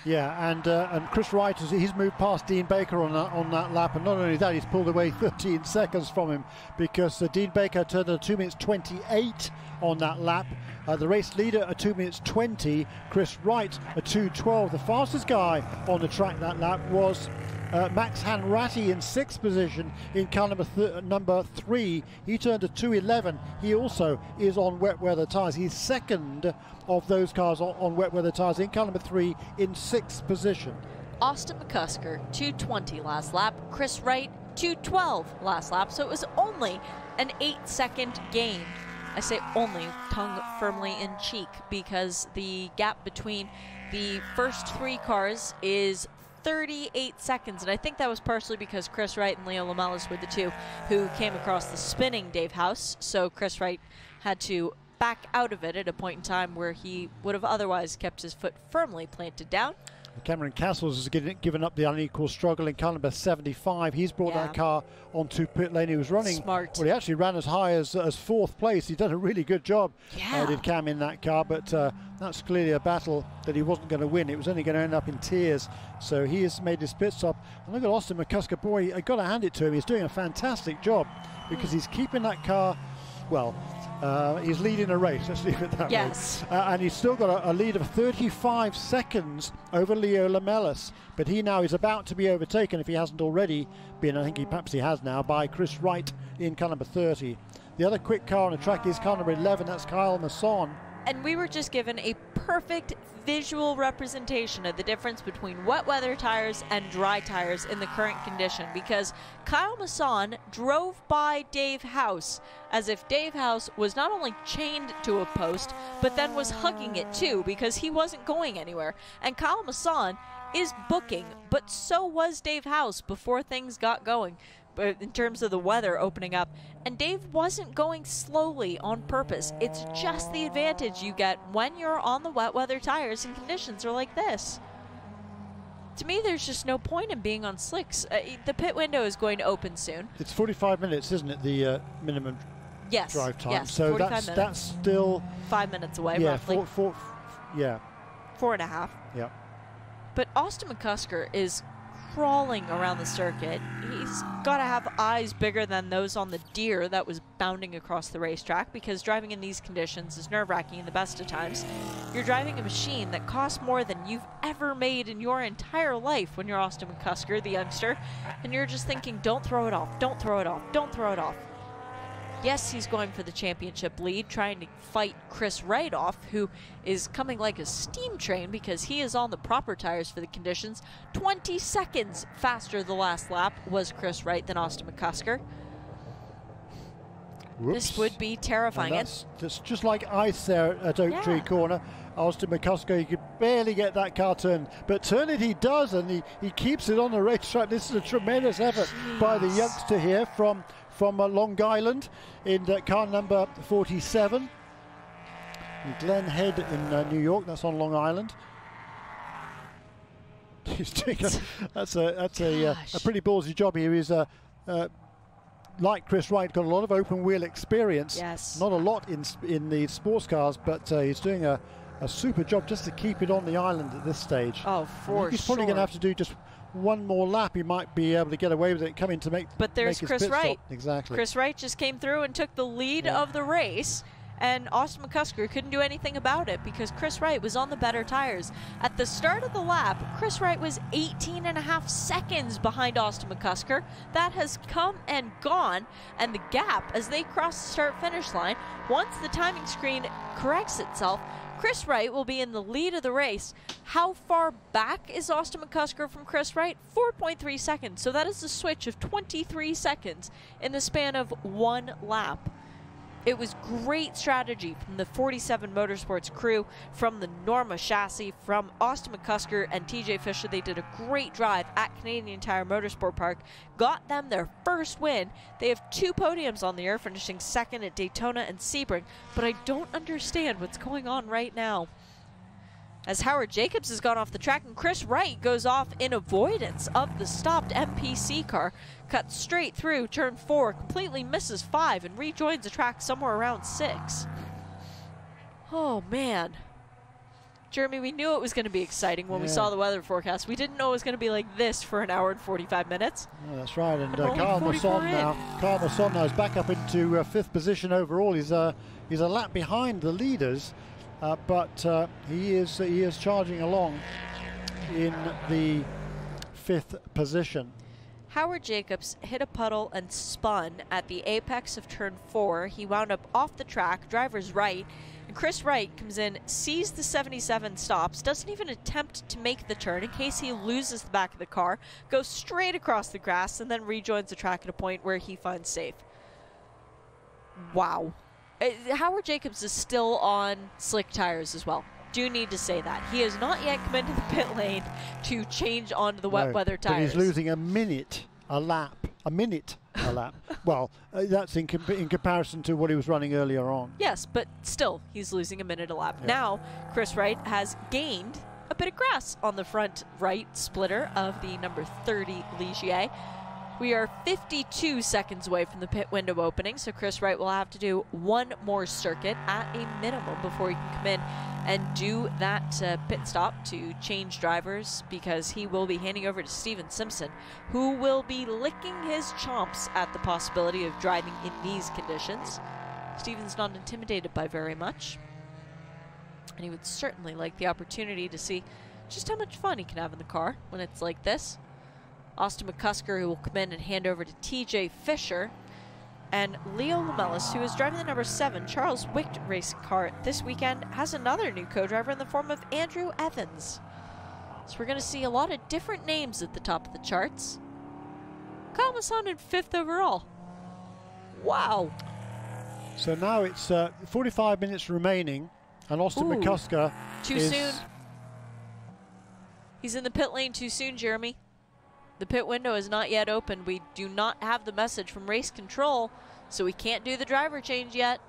Yeah, and Chris Wright, he's moved past Dean Baker on that lap, and not only that, he's pulled away 13 seconds from him, because Dean Baker turned at 2 minutes 28 on that lap. The race leader at 2 minutes 20, Chris Wright at 2:12. The fastest guy on the track that lap was Max Hanratty in 6th position in car number 3. He turned to 2:11. He also is on wet weather tyres. He's second of those cars on wet weather tyres in car number 3 in 6th position. Austin McCusker, 2:20 last lap. Chris Wright, 2:12 last lap. So it was only an 8-second gain. I say only, tongue firmly in cheek, because the gap between the first 3 cars is 38 seconds, and I think that was partially because Chris Wright and Leo Lamelas were the 2 who came across the spinning Dave House, so Chris Wright had to back out of it at a point in time where he would have otherwise kept his foot firmly planted down. Cameron Castles has given up the unequal struggle in car number 75. He's brought that car onto pit lane. He was running smart. Well, he actually ran as high as 4th place. He did a really good job, did Cam, in that car, but that's clearly a battle that he wasn't going to win. It was only going to end up in tears. So he has made his pit stop. And look at Austin McCusker. Boy, I got to hand it to him. He's doing a fantastic job, because he's keeping that car, well, he's leading a race, let's leave it that way. And he's still got a lead of 35 seconds over Leo Lamelas, but he now is about to be overtaken, if he hasn't already been, I think perhaps he has now, by Chris Wright in car number 30. The other quick car on the track is car number 11, that's Kyle Masson. And we were just given a perfect visual representation of the difference between wet weather tires and dry tires in the current condition, because Kyle Masson drove by Dave House as if Dave House was not only chained to a post, but then was hugging it too, because he wasn't going anywhere. And Kyle Masson is booking, but so was Dave House before things got going, in terms of the weather opening up, and Dave wasn't going slowly on purpose. It's just the advantage you get when you're on the wet weather tires and conditions are like this. To me, there's just no point in being on slicks. The pit window is going to open soon. It's 45 minutes, isn't it, the minimum drive time? Yes, so that's still 5 minutes away, roughly. 4.5. Yeah. But Austin McCusker is crawling around the circuit. He's got to have eyes bigger than those on the deer that was bounding across the racetrack, because driving in these conditions is nerve-wracking in the best of times. You're driving a machine that costs more than you've ever made in your entire life when you're Austin McCusker, the youngster, and you're just thinking, don't throw it off, don't throw it off, don't throw it off. Yes, he's going for the championship lead, trying to fight Chris Wright off, who is coming like a steam train because he is on the proper tires for the conditions. 20 seconds faster the last lap was Chris Wright than Austin McCusker. Whoops. This would be terrifying. That's just like ice there at Oak Tree Corner. Austin McCusker, he could barely get that car turned, but turn it he does, and he keeps it on the racetrack. This is a tremendous effort by the youngster here from Long Island in car number 47. Glen Head in New York, that's on Long Island. He's doing that's a pretty ballsy job here. He's like Chris Wright, got a lot of open wheel experience. Yes. Not a lot in the sports cars, but he's doing a super job just to keep it on the island at this stage. Oh, for he's probably going to have to do just one more lap. He might be able to get away with it, come in to make. But there's make his Chris pit Wright. Stop. Exactly. Chris Wright just came through and took the lead of the race, and Austin McCusker couldn't do anything about it because Chris Wright was on the better tires. At the start of the lap, Chris Wright was 18.5 seconds behind Austin McCusker. That has come and gone, and the gap as they cross the start-finish line, once the timing screen corrects itself, Chris Wright will be in the lead of the race. How far back is Austin McCusker from Chris Wright? 4.3 seconds. So that is a switch of 23 seconds in the span of one lap. It was great strategy from the 47 Motorsports crew, from the Norma chassis, from Austin McCusker and TJ Fisher. They did a great drive at Canadian Tire Motorsport Park, got them their first win. They have 2 podiums on the year, finishing second at Daytona and Sebring, but I don't understand what's going on right now. As Howard Jacobs has gone off the track and Chris Wright goes off in avoidance of the stopped MPC car, cuts straight through turn 4, completely misses 5 and rejoins the track somewhere around 6. Oh man. Jeremy, we knew it was going to be exciting when we saw the weather forecast. We didn't know it was going to be like this for an hour and 45 minutes. Oh, that's right, and Carl Masson now is back up into 5th position overall. He's a lap behind the leaders. But he is charging along in the 5th position. Howard Jacobs hit a puddle and spun at the apex of turn 4. He wound up off the track, driver's right, and Chris Wright comes in, sees the 77, stops, doesn't even attempt to make the turn in case he loses the back of the car, goes straight across the grass, and then rejoins the track at a point where he finds safe. Wow. Howard Jacobs is still on slick tires as well. Do need to say that. He has not yet come into the pit lane to change onto the wet weather tires. But he's losing a minute a lap. A minute a lap. Well, that's in comparison to what he was running earlier on. Yes, but still, he's losing a minute a lap. Yeah. Now, Chris Wright has gained a bit of grass on the front right splitter of the number 30 Ligier. We are 52 seconds away from the pit window opening, so Chris Wright will have to do one more circuit at a minimum before he can come in and do that pit stop to change drivers, because he will be handing over to Steven Simpson, who will be licking his chomps at the possibility of driving in these conditions. Steven's not intimidated by very much, and he would certainly like the opportunity to see just how much fun he can have in the car when it's like this. Austin McCusker, who will come in and hand over to TJ Fisher, and Leo Lamellis, who is driving the number 7 Charles Wicht race car this weekend, has another new co-driver in the form of Andrew Evans. So we're going to see a lot of different names at the top of the charts. Kyle Masson in 5th overall. Wow. So now it's 45 minutes remaining, and Austin McCusker too soon. He's in the pit lane too soon, Jeremy. The pit window is not yet open. We do not have the message from race control, so we can't do the driver change yet.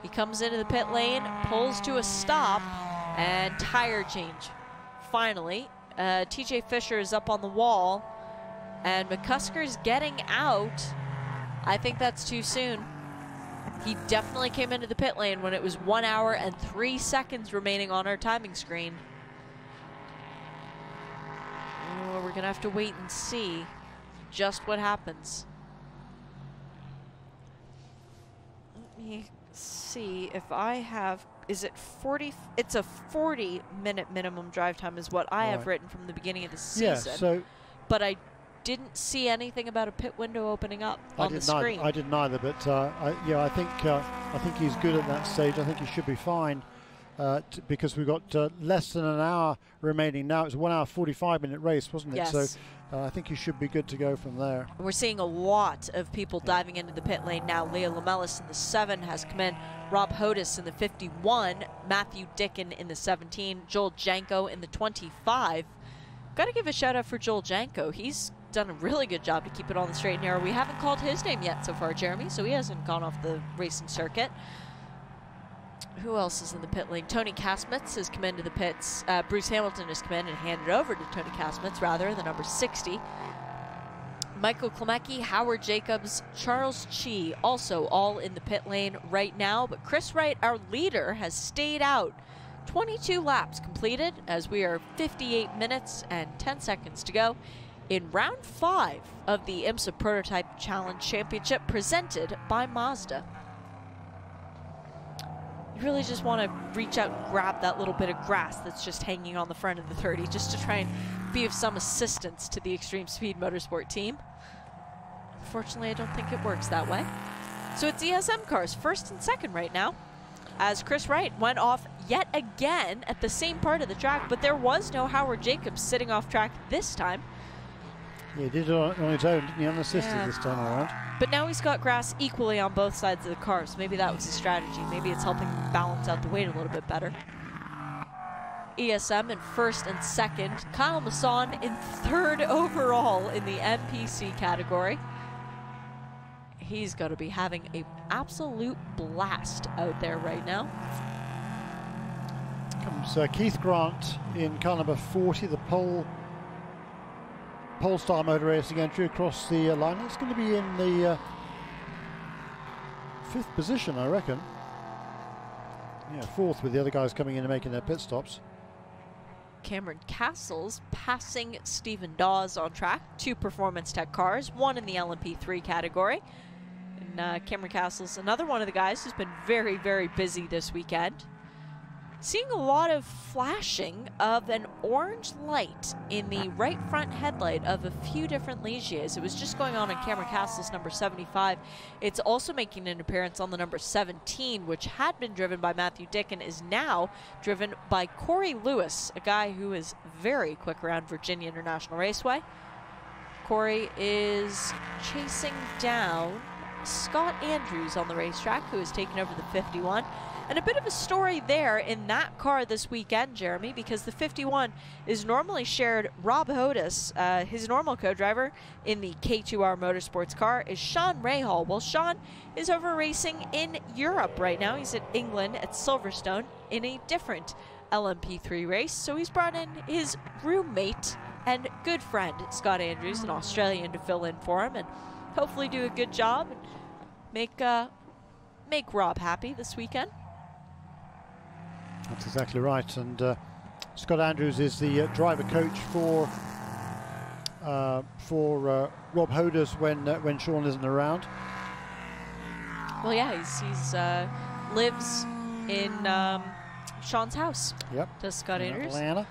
He comes into the pit lane, pulls to a stop, and tire change. Finally, TJ Fisher is up on the wall, and McCusker's getting out. I think that's too soon. He definitely came into the pit lane when it was 1 hour and 3 seconds remaining on our timing screen. We're going to have to wait and see just what happens. Let me see if I have, is it 40? It's a 40-minute minimum drive time is what I have written from the beginning of the season. Yeah, but I didn't see anything about a pit window opening up on the screen. I didn't either, but I think he's good at that stage. I think he should be fine. Because we've got less than an hour remaining now. It's a 1 hour 45-minute race, wasn't it? Yes. So I think you should be good to go from there. We're seeing a lot of people diving into the pit lane now. Leo Lamellis in the 7 has come in. Rob Hodis in the 51. Matthew Dickin in the 17. Joel Janko in the 25. Got to give a shout out for Joel Janko. He's done a really good job to keep it on the straight and narrow. We haven't called his name yet so far, Jeremy, so he hasn't gone off the racing circuit. Who else is in the pit lane? Tony Kasmitz has come into the pits. Bruce Hamilton has come in and handed over to Tony Kasmitz, rather, the number 60. Michael Klemecki, Howard Jacobs, Charles Chi, also all in the pit lane right now. But Chris Wright, our leader, has stayed out. 22 laps completed as we are 58 minutes and 10 seconds to go in round 5 of the IMSA Prototype Challenge Championship presented by Mazda. You really just want to reach out and grab that little bit of grass that's just hanging on the front of the 30 just to try and be of some assistance to the Extreme Speed Motorsport team. Unfortunately, I don't think it works that way. So it's ESM cars, first and second right now, as Chris Wright went off yet again at the same part of the track, but there was no Howard Jacobs sitting off track this time. Yeah, he did it on his own, didn't he? Unassisted this time around. But now he's got grass equally on both sides of the car, so maybe that was his strategy. Maybe it's helping balance out the weight a little bit better. ESM in first and second. Kyle Masson in third overall in the NPC category. He's got to be having an absolute blast out there right now. Comes Keith Grant in car number 40, the Polestar motor racing entry across the line. It's going to be in the 5th position, I reckon. Yeah, 4th with the other guys coming in and making their pit stops. Cameron Castles passing Stephen Dawes on track. 2 Performance Tech cars, 1 in the LMP3 category. And Cameron Castles, another one of the guys who's been very, very busy this weekend. Seeing a lot of flashing of an orange light in the right front headlight of a few different Ligiers. It was just going on Cameron Castle's number 75. It's also making an appearance on the number 17, which had been driven by Matthew Dick and is now driven by Corey Lewis, a guy who is very quick around Virginia International Raceway. Corey is chasing down Scott Andrews on the racetrack, who has taken over the 51. And a bit of a story there in that car this weekend, Jeremy, because the 51 is normally shared. Rob Hodis, his normal co-driver in the K2R Motorsports car, is Sean Rahal. Well, Sean is over racing in Europe right now. He's at England at Silverstone in a different LMP3 race. So he's brought in his roommate and good friend, Scott Andrews, an Australian, to fill in for him and hopefully do a good job and make Rob happy this weekend. That's exactly right, and Scott Andrews is the driver coach for Rob Hoders when Sean isn't around. Well, yeah, he's lives in Sean's house. Yep. Does Scott Andrews? Atlanta.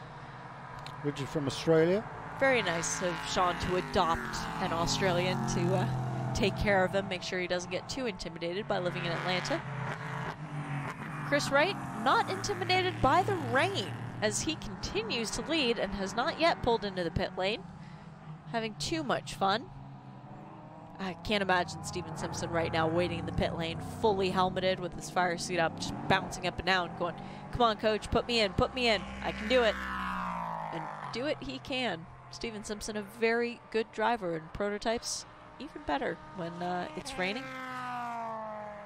Richard from Australia. Very nice of Sean to adopt an Australian to take care of him, make sure he doesn't get too intimidated by living in Atlanta. Chris Wright not intimidated by the rain as he continues to lead and has not yet pulled into the pit lane. Having too much fun. I can't imagine Steven Simpson right now waiting in the pit lane, fully helmeted with his fire suit up, just bouncing up and down, going, come on, coach, put me in, I can do it. And do it he can. Steven Simpson, a very good driver, and prototypes even better when it's raining.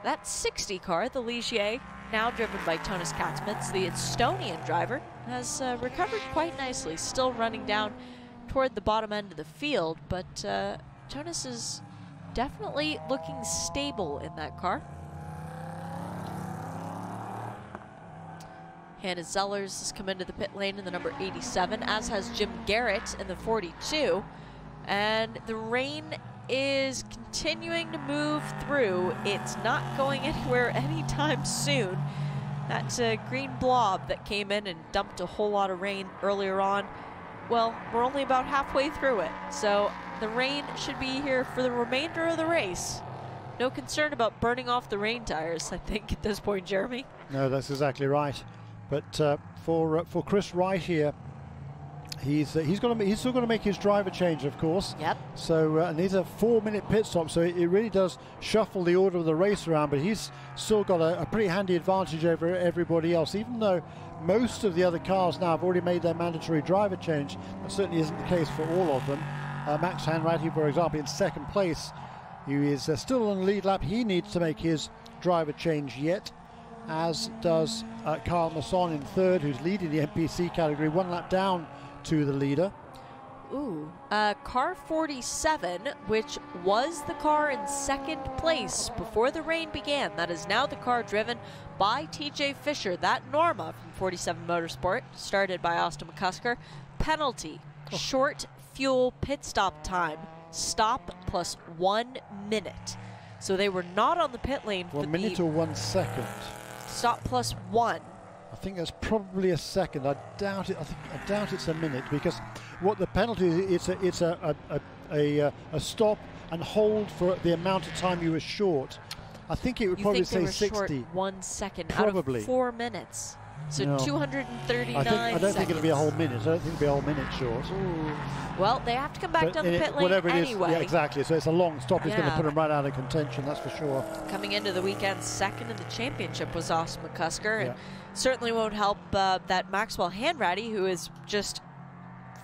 That 60 car, the Ligier, now driven by Tonis Katzmitz, the Estonian driver, has recovered quite nicely, still running down toward the bottom end of the field, but Tonis is definitely looking stable in that car. Hannah Zellers has come into the pit lane in the number 87, as has Jim Garrett in the 42. And the rain is continuing to move through. It's not going anywhere anytime soon. That green blob that came in and dumped a whole lot of rain earlier on, well, we're only about halfway through it. So the rain should be here for the remainder of the race. No concern about burning off the rain tires, I think, at this point, Jeremy. No, that's exactly right. But for Chris Wright here, he's still going to make his driver change, of course. Yep. So and these are 4-minute pit stops, so it really does shuffle the order of the race around. But he's still got a pretty handy advantage over everybody else, even though most of the other cars now have already made their mandatory driver change. That certainly isn't the case for all of them. Max Hanratty, for example, in second place, who is still on the lead lap. He needs to make his driver change yet, as does Kyle Masson in third, who's leading the NPC category, 1 lap down to the leader. Ooh, car 47, which was the car in second place before the rain began. That is now the car driven by TJ Fisher. That Norma from 47 Motorsport, started by Austin McCusker. Penalty, short fuel pit stop time. Stop plus 1 minute. So they were not on the pit lane for 1 minute or 1 second? Stop plus 1. I think that's probably a second. I doubt it. I doubt it's a minute, because what the penalty is, it's a stop and hold for the amount of time you were short. I think it would probably say 60. Short 1 second probably. out of 4 minutes. So no. 239 I don't think it'll be a whole minute. I don't think it'll be a whole minute short. Ooh. Well, they have to come back down the pit lane whatever it anyway. is, yeah, exactly. So it's a long stop. It's going to put them right out of contention, that's for sure. Coming into the weekend, second in the championship was Austin McCusker, and certainly won't help that Maxwell Hanratty, who is just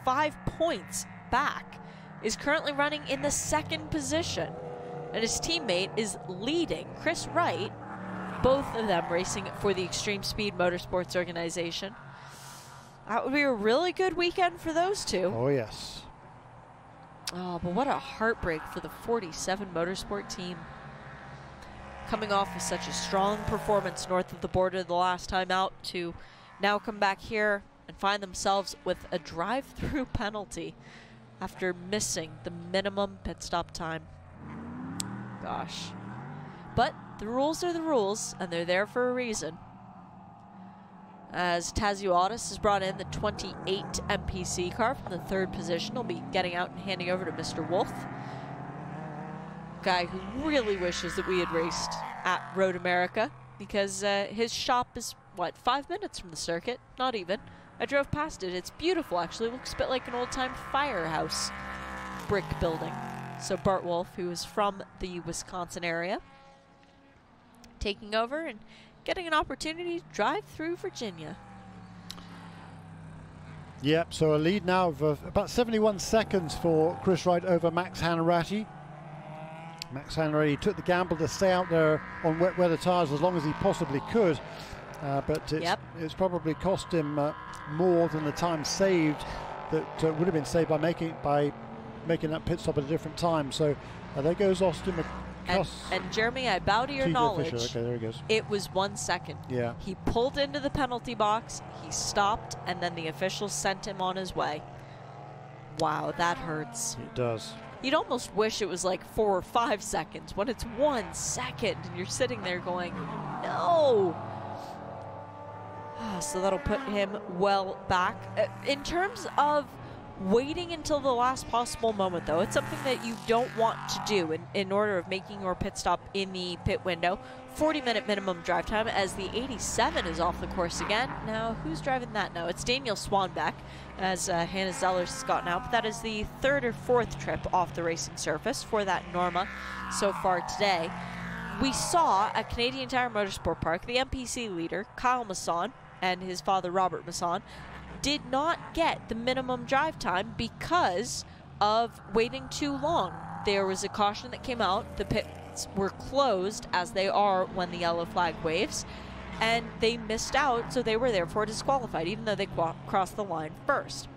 5 points back, is currently running in the 2nd position, and his teammate is leading, Chris Wright. Both of them racing for the Extreme Speed Motorsports organization. That would be a really good weekend for those two. Oh, yes. Oh, but what a heartbreak for the 47 Motorsport team. Coming off of such a strong performance north of the border the last time out, to now come back here and find themselves with a drive-through penalty after missing the minimum pit stop time. Gosh. But the rules are the rules, and they're there for a reason. As Tazio Otis has brought in the 28 MPC car from the 3rd position. He'll be getting out and handing over to Mr. Wolf. Guy who really wishes that we had raced at Road America, because his shop is, what, 5 minutes from the circuit? Not even. I drove past it. It's beautiful, actually. It looks a bit like an old-time firehouse brick building. So Bart Wolf, who is from the Wisconsin area, taking over and getting an opportunity to drive through Virginia. Yep, so a lead now of about 71 seconds for Chris Wright over Max Hanratty. Max Hanratty took the gamble to stay out there on wet weather tyres as long as he possibly could, but it's probably cost him more than the time saved that would have been saved by making that pit stop at a different time. So there goes Austin And Jeremy, I bow to your knowledge. Okay, there he goes. It was 1 second. Yeah. He pulled into the penalty box, he stopped, and then the officials sent him on his way. Wow, that hurts. It does. You'd almost wish it was like 4 or 5 seconds when it's 1 second and you're sitting there going, no. So that'll put him well back. In terms of waiting until the last possible moment, though, it's something that you don't want to do in order of making your pit stop in the pit window. 40-minute minimum drive time, as the 87 is off the course again. Now, who's driving that now? It's Daniel Swanbeck, as Hannah Zellers has gotten out, but that is the 3rd or 4th trip off the racing surface for that Norma so far today. We saw at Canadian Tire Motorsport Park, the MPC leader, Kyle Masson, and his father, Robert Masson, did not get the minimum drive time because of waiting too long. There was a caution that came out. The pits were closed, as they are when the yellow flag waves, and they missed out, so they were therefore disqualified, even though they crossed the line first.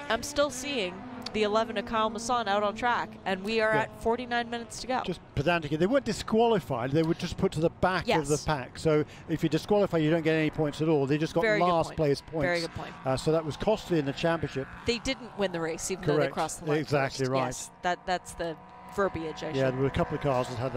I'm still seeing the 11 of Kyle Masson out on track, and we are at 49 minutes to go. Just pedantic. They weren't disqualified. They were just put to the back of the pack. So if you disqualify, you don't get any points at all. They just got last place points. Very good point. So that was costly in the championship. They didn't win the race, even though they crossed the line Exactly first. right. Yes, that's the verbiage. There were a couple of cars that had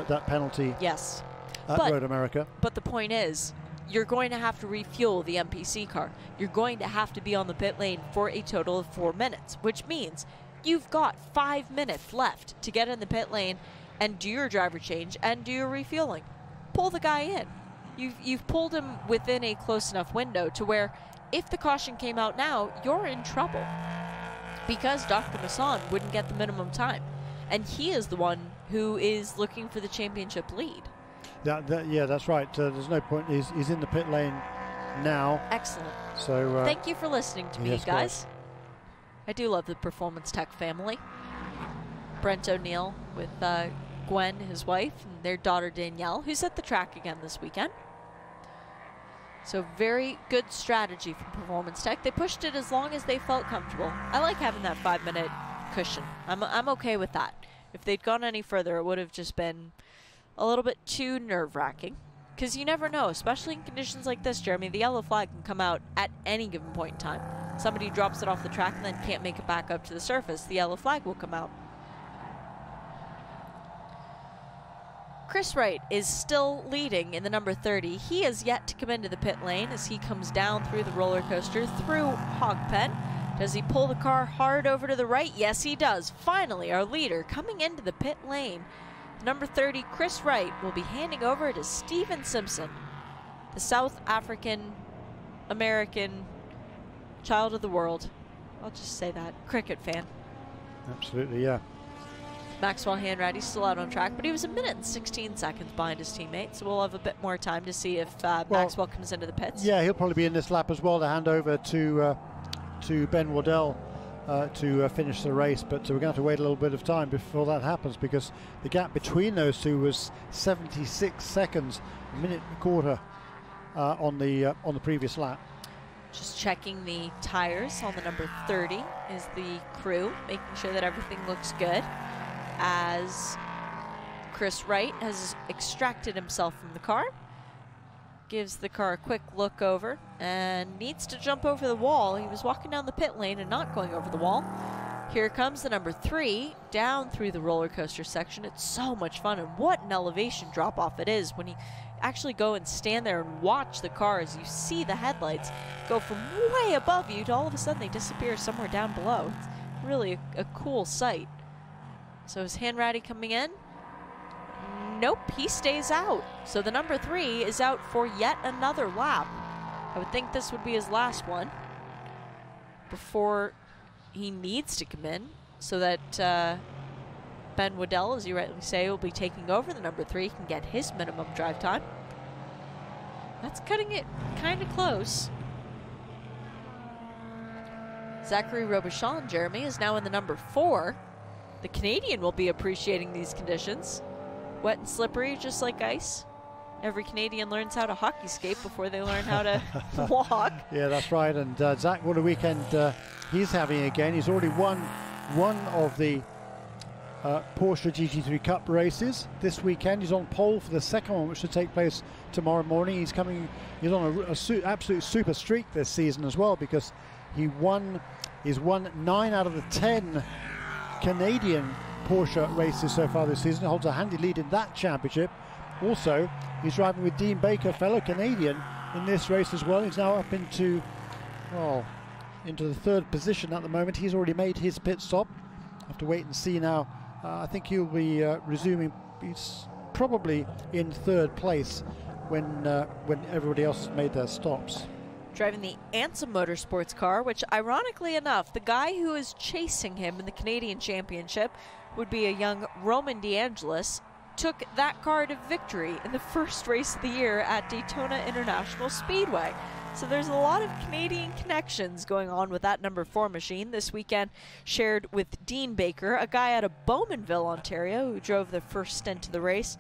that penalty. Yes. At Road America. But the point is, you're going to have to refuel the MPC car. You're going to have to be on the pit lane for a total of 4 minutes, which means you've got 5 minutes left to get in the pit lane and do your driver change and do your refueling. Pull the guy in. You've pulled him within a close enough window to where if the caution came out now, you're in trouble, because Dr. Masson wouldn't get the minimum time, and he is the one who is looking for the championship lead. Yeah, that's right. There's no point. He's in the pit lane now. Excellent. So thank you for listening to me, guys. I do love the Performance Tech family. Brent O'Neill with Gwen, his wife, and their daughter Danielle, who's at the track again this weekend. So very good strategy from Performance Tech. They pushed it as long as they felt comfortable. I like having that 5-minute cushion. I'm okay with that. If they'd gone any further, it would have just been a little bit too nerve-wracking, because you never know, especially in conditions like this, Jeremy. The yellow flag can come out at any given point in time. Somebody drops it off the track and then can't make it back up to the surface. The yellow flag will come out. Chris Wright is still leading in the number 30. He has yet to come into the pit lane as he comes down through the roller coaster through Hog Pen. Does he pull the car hard over to the right? Yes, he does. Finally, our leader coming into the pit lane. Number 30, Chris Wright, will be handing over to Stephen Simpson, the South African American child of the world. I'll just say that. Cricket fan. Absolutely, yeah. Maxwell Hanratty's still out on track, but he was 1 minute and 16 seconds behind his teammate, so we'll have a bit more time to see if Maxwell comes into the pits. Yeah, he'll probably be in this lap as well to hand over to Ben Waddell to finish the race, but we're going to have to wait a little bit of time before that happens, because the gap between those two was 76 seconds, 1 minute and a quarter on the previous lap. Just checking the tires on the number 30 is the crew, making sure that everything looks good, as Chris Wright has extracted himself from the car, gives the car a quick look over, and needs to jump over the wall. He was walking down the pit lane and not going over the wall. Here comes the number 3 down through the roller coaster section. It's so much fun, and what an elevation drop off it is when you actually go and stand there and watch the car as you see the headlights go from way above you to all of a sudden they disappear somewhere down below. It's really a cool sight. So is Hanratty coming in? Nope, he stays out. So the number 3 is out for yet another lap. I would think this would be his last one before he needs to come in, so that Ben Waddell, as you rightly say, will be taking over. The number 3 can get his minimum drive time. That's cutting it kind of close. Zachary Robichon, Jeremy, is now in the number 4. The Canadian will be appreciating these conditions. Wet and slippery, just like ice. Every Canadian learns how to hockey skate before they learn how to walk. Yeah, that's right. And Zach, what a weekend he's having again. He's already won one of the Porsche GT3 Cup races this weekend. He's on pole for the second one, which should take place tomorrow morning. He's on a absolute super streak this season as well, because he's won 9 out of the 10 Canadian Porsche races so far this season. Holds a handy lead in that championship. Also, he's driving with Dean Baker, fellow Canadian, in this race as well. He's now up into the 3rd position at the moment. He's already made his pit stop. Have to wait and see now. I think he'll be resuming. He's probably in 3rd place when everybody else has made their stops. Driving the IMSA Motorsports car, which ironically enough, the guy who is chasing him in the Canadian Championship would be a young Roman DeAngelis, took that car to victory in the first race of the year at Daytona International Speedway. So there's a lot of Canadian connections going on with that number 4 machine this weekend, shared with Dean Baker, a guy out of Bowmanville, Ontario, who drove the first stint of the race,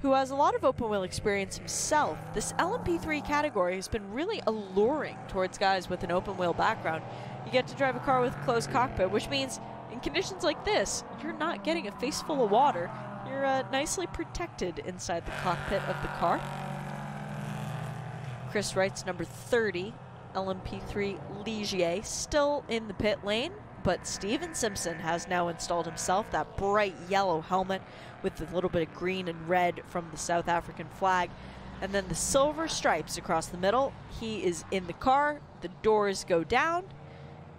who has a lot of open wheel experience himself. This LMP3 category has been really alluring towards guys with an open wheel background. You get to drive a car with a closed cockpit, which means in conditions like this, you're not getting a face full of water. You're nicely protected inside the cockpit of the car. Chris Wright's number 30, LMP3 Ligier, still in the pit lane, but Stephen Simpson has now installed himself that bright yellow helmet with a little bit of green and red from the South African flag, and then the silver stripes across the middle. He is in the car, the doors go down,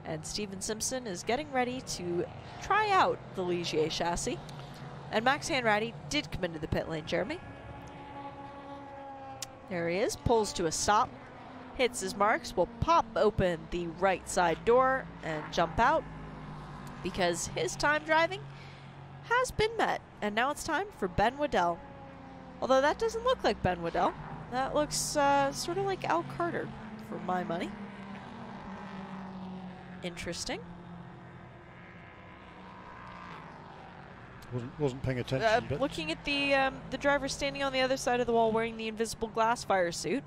and Stephen Simpson is getting ready to try out the Ligier chassis. And Max Hanratty did come into the pit lane, Jeremy. There he is, pulls to a stop, hits his marks, will pop open the right side door and jump out, because his time driving has been met. And now it's time for Ben Waddell. Although that doesn't look like Ben Waddell. That looks sort of like Al Carter, for my money. Interesting. Wasn't paying attention. But looking at the driver standing on the other side of the wall wearing the invisible glass fire suit.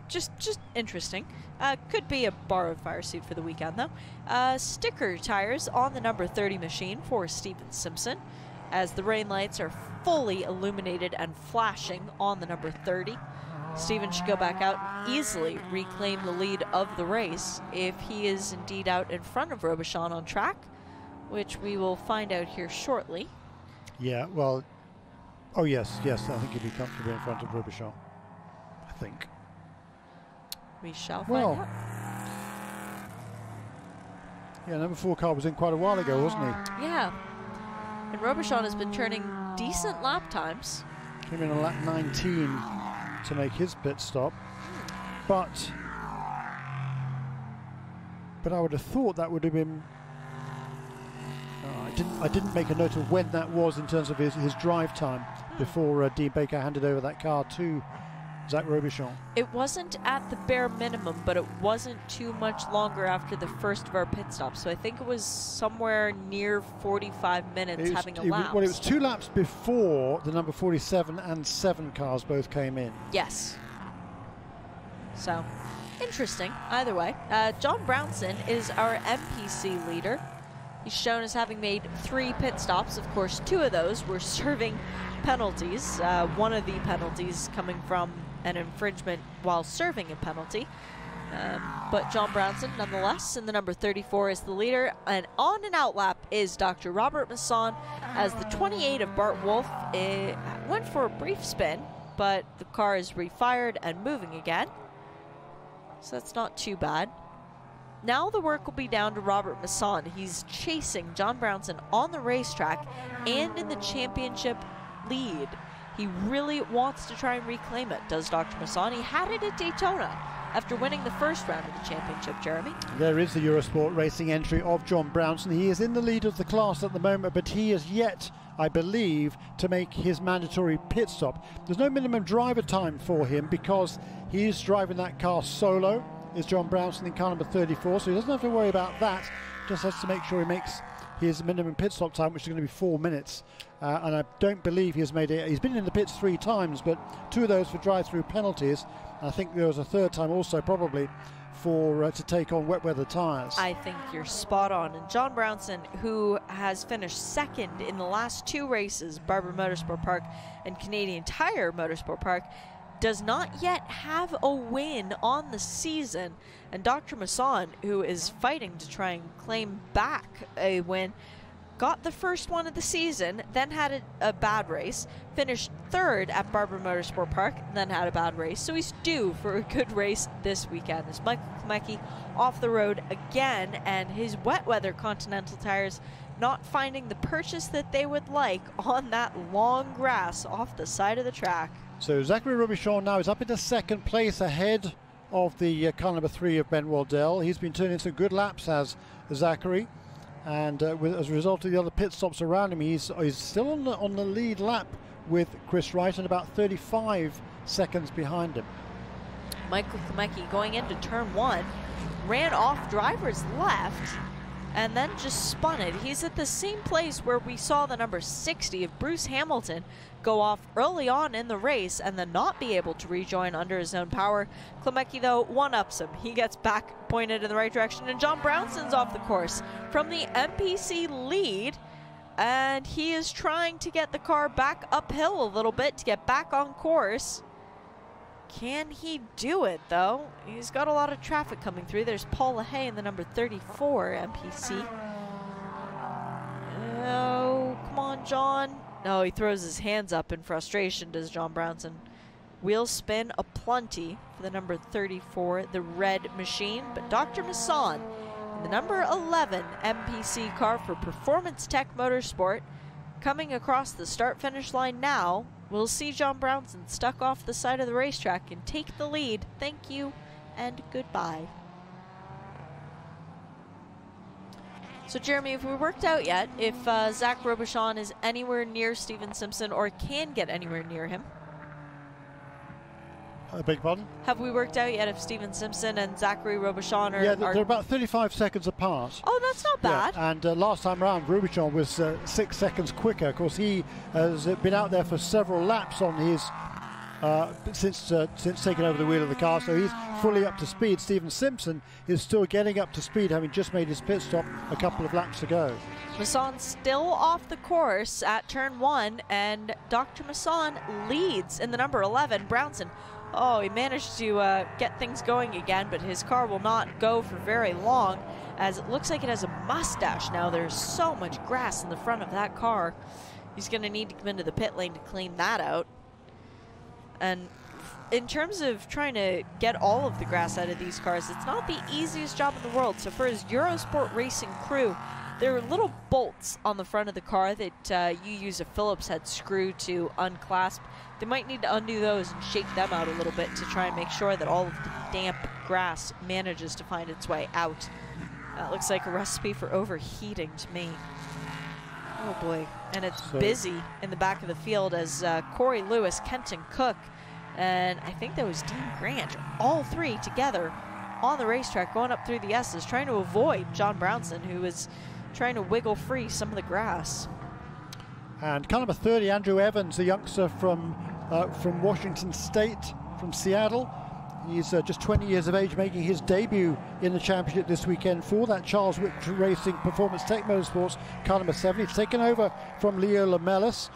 Just interesting. Could be a borrowed fire suit for the weekend, though. Sticker tires on the number 30 machine for Stephen Simpson, as the rain lights are fully illuminated and flashing on the number 30. Stephen should go back out and easily reclaim the lead of the race if he is indeed out in front of Robichon on track, which we will find out here shortly. Yeah, well, Oh yes, yes, I think he'd be comfortably in front of Robichon. I think. We shall find Well, out. yeah, number 4 car was in quite a while ago, wasn't he? Yeah. And Robichon has been turning decent lap times. Came in on lap 19 to make his pit stop. But I would have thought that would have been... I didn't make a note of when that was in terms of his drive time before Dean Baker handed over that car to Zach Robichon. It wasn't at the bare minimum, but it wasn't too much longer after the first of our pit stops. So I think it was somewhere near 45 minutes having elapsed. Well, it was 2 laps before the number 47 and 7 cars both came in. Yes. So, interesting. Either way, John Brownson is our MPC leader. He's shown as having made 3 pit stops. Of course, 2 of those were serving penalties. One of the penalties coming from an infringement while serving a penalty. But John Brownson, nonetheless, in the number 34 is the leader. And on and out lap is Dr. Robert Masson as the 28 of Bart Wolf went for a brief spin, but the car is refired and moving again. So that's not too bad. Now the work will be down to Robert Masson. He's chasing John Brownson on the racetrack and in the championship lead. He really wants to try and reclaim it, does Dr. Masson. He had it at Daytona after winning the first round of the championship, Jeremy. There is the Eurosport Racing entry of John Brownson. He is in the lead of the class at the moment, but he is yet, I believe, to make his mandatory pit stop. There's no minimum driver time for him because he is driving that car solo. Is John Brownson in car number 34, so he doesn't have to worry about that. Just has to make sure he makes his minimum pit stop time, which is going to be 4 minutes. And I don't believe he has made it. He's been in the pits 3 times, but 2 of those for drive-through penalties. I think there was a 3rd time also probably for to take on wet weather tyres. I think you're spot on. And John Brownson, who has finished 2nd in the last 2 races, Barber Motorsport Park and Canadian Tire Motorsport Park, does not yet have a win on the season. And Dr. Masson, who is fighting to try and claim back a win, got the first one of the season, then had a bad race, finished 3rd at Barber Motorsport Park, then had a bad race. So he's due for a good race this weekend. As Michael Klemecki off the road again, and his wet weather Continental tires not finding the purchase that they would like on that long grass off the side of the track. So Zachary Robichon now is up into 2nd place ahead of the car number 3 of Ben Waddell. He's been turning some good laps as Zachary, and as a result of the other pit stops around him, he's still on the lead lap with Chris Wright and about 35 seconds behind him. Michael Klemecki going into turn 1 ran off driver's left and then just spun it. He's at the same place where we saw the number 60 of Bruce Hamilton go off early on in the race and then not be able to rejoin under his own power. Klemecki, though, one-ups him. He gets back pointed in the right direction, and John Brownson's off the course from the MPC lead, and he is trying to get the car back uphill a little bit to get back on course. Can he do it, though? He's got a lot of traffic coming through. There's Paul LaHaye in the number 34 MPC. Oh, come on, John. No, he throws his hands up in frustration, does John Brownson. Wheel spin aplenty for the number 34, the red machine. But Dr. Masson in the number 11 MPC car for Performance Tech Motorsport coming across the start-finish line now. We'll see John Brownson stuck off the side of the racetrack and take the lead. Thank you and goodbye. So, Jeremy, have we worked out yet if Zach Robichon is anywhere near Steven Simpson or can get anywhere near him? I beg your pardon? Have we worked out yet if Steven Simpson and Zachary Robichon are... Yeah, they're about 35 seconds apart. Oh, that's not bad. Yeah, and last time around, Robichon was 6 seconds quicker. Of course, he has been out there for several laps on his... since taking over the wheel of the car, so he's fully up to speed. Steven Simpson is still getting up to speed, having just made his pit stop a couple of laps ago. Masson still off the course at turn 1, and Dr. Masson leads in the number 11, Brownson. Oh, he managed to get things going again, but his car will not go for very long, as it looks like it has a mustache now. There's so much grass in the front of that car. He's going to need to come into the pit lane to clean that out. And in terms of trying to get all of the grass out of these cars, it's not the easiest job in the world. So for his Eurosport Racing crew, there are little bolts on the front of the car that you use a Phillips head screw to unclasp. They might need to undo those and shake them out a little bit to try and make sure that all of the damp grass manages to find its way out. That looks like a recipe for overheating to me. Oh boy, and it's busy in the back of the field as Corey Lewis, Kenton Cook, and I think that was Dean Grant, all three together on the racetrack going up through the S's, trying to avoid John Brownson, who was trying to wiggle free some of the grass. And car number 30, Andrew Evans, a youngster from Washington State, from Seattle. He's just 20 years of age, making his debut in the championship this weekend for that Charles Wick Racing Performance Tech Motorsports car number 7. He's taken over from Leo Lamelis.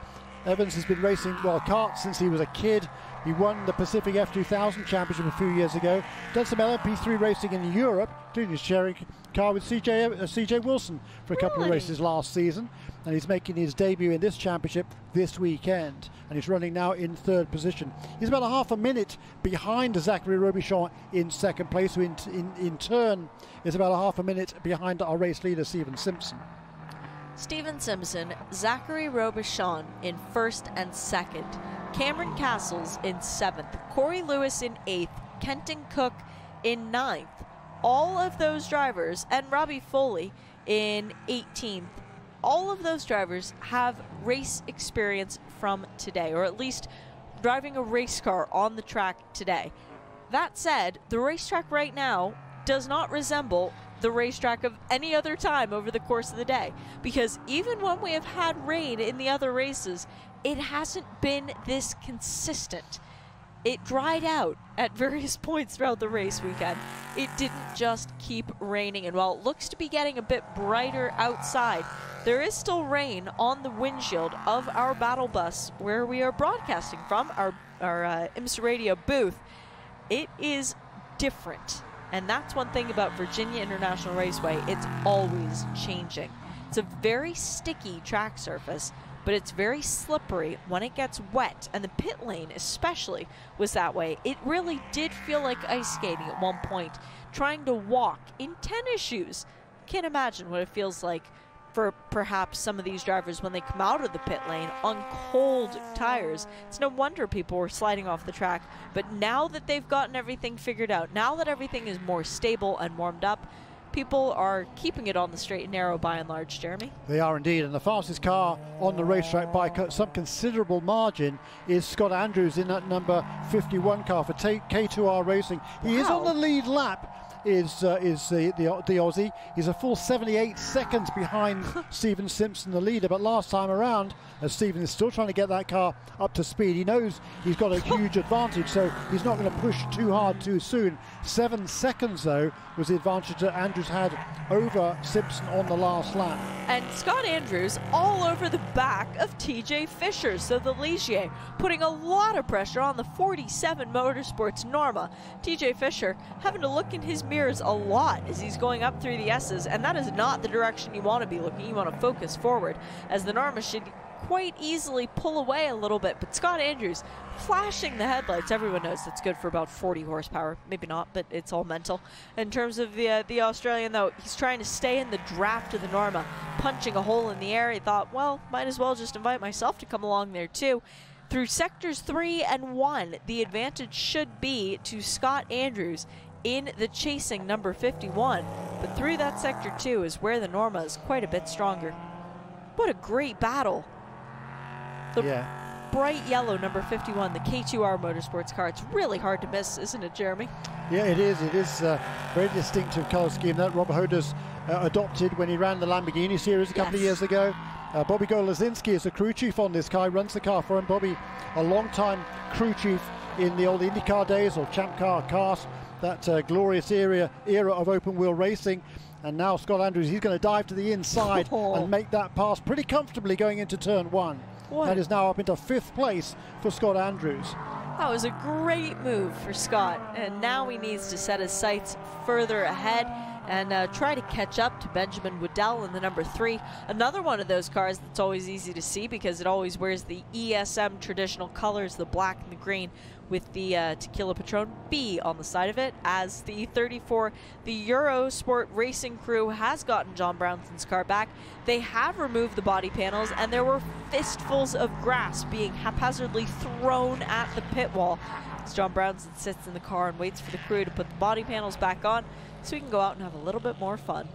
Evans has been racing, karts since he was a kid. He won the Pacific F2000 Championship a few years ago. Done some LMP3 racing in Europe, including sharing car with CJ Wilson for a couple of races last season. And he's making his debut in this championship this weekend. And he's running now in 3rd position. He's about a half a minute behind Zachary Robichon in 2nd place, who in turn is about a half a minute behind our race leader, Stephen Simpson. Stephen Simpson, Zachary Robichon in 1st and 2nd. Cameron Castles in 7th. Corey Lewis in 8th. Kenton Cook in 9th. All of those drivers, and Robbie Foley in 18th, all of those drivers have race experience from today, or at least driving a race car on the track today. That said, the racetrack right now does not resemble the racetrack of any other time over the course of the day, because even when we have had rain in the other races, it hasn't been this consistent. It dried out at various points throughout the race weekend. It didn't just keep raining, and while it looks to be getting a bit brighter outside, there is still rain on the windshield of our battle bus where we are broadcasting from, our IMSA radio booth. It is different. And that's one thing about Virginia International Raceway. It's always changing. It's a very sticky track surface, but it's very slippery when it gets wet. And the pit lane especially was that way. It really did feel like ice skating at one point, trying to walk in tennis shoes. Can't imagine what it feels like for perhaps some of these drivers when they come out of the pit lane on cold tires. It's no wonder people were sliding off the track. But now that they've gotten everything figured out, now that everything is more stable and warmed up, people are keeping it on the straight and narrow by and large, Jeremy. They are indeed, and the fastest car on the racetrack by some considerable margin is Scott Andrews in that number 51 car for K2R Racing. He is on the lead lap. Is the Aussie. He's a full 78 seconds behind Stephen Simpson, the leader, but last time around, as Stephen is still trying to get that car up to speed, he knows he's got a huge advantage, so he's not going to push too hard too soon. 7 seconds, though, was the advantage that Andrews had over Simpson on the last lap. And Scott Andrews all over the back of TJ Fisher, so the Ligier putting a lot of pressure on the 47 Motorsports Norma. TJ Fisher having to look in his mirrors a lot as he's going up through the S's, and that is not the direction you want to be looking. You want to focus forward, as the Norma should quite easily pull away a little bit. But Scott Andrews flashing the headlights. Everyone knows that's good for about 40 horsepower. Maybe not, but it's all mental. In terms of the Australian, though, he's trying to stay in the draft of the Norma, punching a hole in the air. He thought, well, might as well just invite myself to come along there too. Through sectors 3 and 1, the advantage should be to Scott Andrews in the chasing number 51. But through that sector 2 is where the Norma is quite a bit stronger. What a great battle. The bright yellow number 51, the K2R Motorsports car. It's really hard to miss, isn't it, Jeremy? Yeah, it is. It is a very distinctive colour scheme that Rob Hoda's adopted when he ran the Lamborghini Series a couple of years ago. Bobby Golazinski is the crew chief on this car. He runs the car for him. Bobby, a long-time crew chief in the old IndyCar days, or Champ Car cars, that glorious era of open-wheel racing. And now Scott Andrews, he's going to dive to the inside and make that pass pretty comfortably going into turn 1. That is now up into 5th place for Scott Andrews. That was a great move for Scott, and now he needs to set his sights further ahead and try to catch up to Benjamin Waddell in the number 3. Another one of those cars that's always easy to see because it always wears the ESM traditional colors, the black and the green, with the Tequila Patron B on the side of it. As the 34, the Eurosport racing crew has gotten John Brownson's car back. They have removed the body panels, and there were fistfuls of grass being haphazardly thrown at the pit wall as John Brownson sits in the car and waits for the crew to put the body panels back on so we can go out and have a little bit more fun.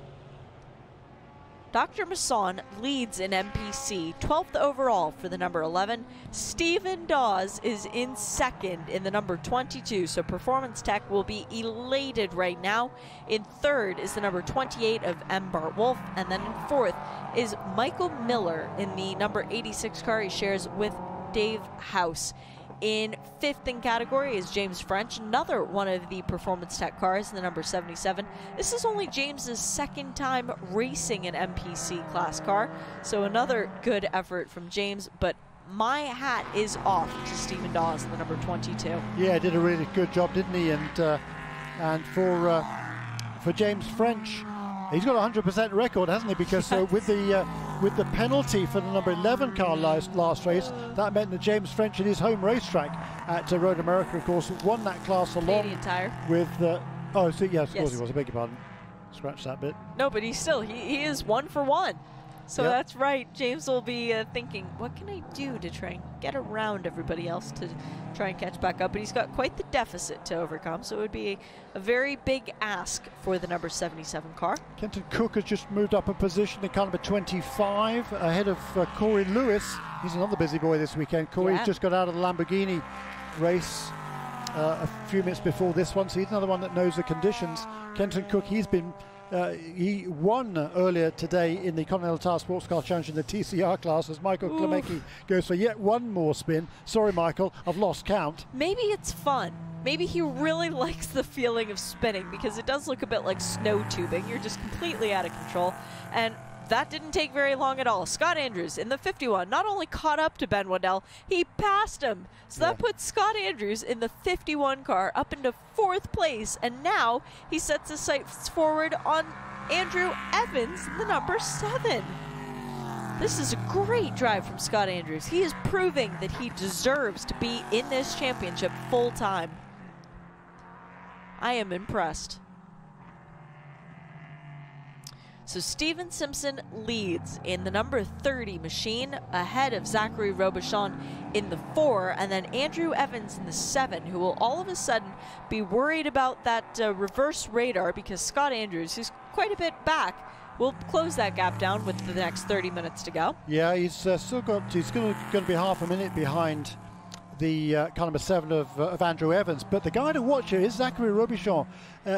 Dr. Masson leads in MPC, 12th overall for the number 11. Stephen Dawes is in second in the number 22, so Performance Tech will be elated right now. In third is the number 28 of M. Bart Wolf, and then in fourth is Michael Miller in the number 86 car he shares with Dave House. In fifth in category is James French, another one of the Performance Tech cars in the number 77. This is only James's second time racing an MPC class car, so another good effort from James, but my hat is off to Stephen Dawes in the number 22. Yeah, did a really good job, didn't he? And for James French, he's got a 100% record, hasn't he? Because with the penalty for the number 11 car last race, that meant that James French in his home racetrack at Road America, of course, won that class along Canadian Tire. With oh, so yes, of course he was. I beg your pardon. Scratch that bit. No, but he is 1 for 1. So yep. That's right. James will be thinking, what can I do to try and get around everybody else to try and catch back up? But he's got quite the deficit to overcome, so it would be a very big ask for the number 77 car. Kenton Cook has just moved up a position in car number 25 ahead of Corey Lewis. He's another busy boy this weekend. Corey's just got out of the Lamborghini race a few minutes before this one, so he's another one that knows the conditions. Kenton Cook, he won earlier today in the Continental Tire Sports Car Challenge in the TCR class as Michael Klemecki goes for yet one more spin. Sorry, Michael, I've lost count. Maybe it's fun. Maybe he really likes the feeling of spinning because it does look a bit like snow tubing. You're just completely out of control. And that didn't take very long at all. Scott Andrews in the 51 not only caught up to Ben Waddell, he passed him. So that puts Scott Andrews in the 51 car up into 4th place. And now he sets his sights forward on Andrew Evans in the number 7. This is a great drive from Scott Andrews. He is proving that he deserves to be in this championship full time. I am impressed. So Steven Simpson leads in the number 30 machine ahead of Zachary Robichon in the 4, and then Andrew Evans in the 7, who will all of a sudden be worried about that reverse radar because Scott Andrews, who's quite a bit back, will close that gap down with the next 30 minutes to go. Yeah, he's still got, he's going to be half a minute behind the car number 7 of Andrew Evans, but the guy to watch here is Zachary Robichon.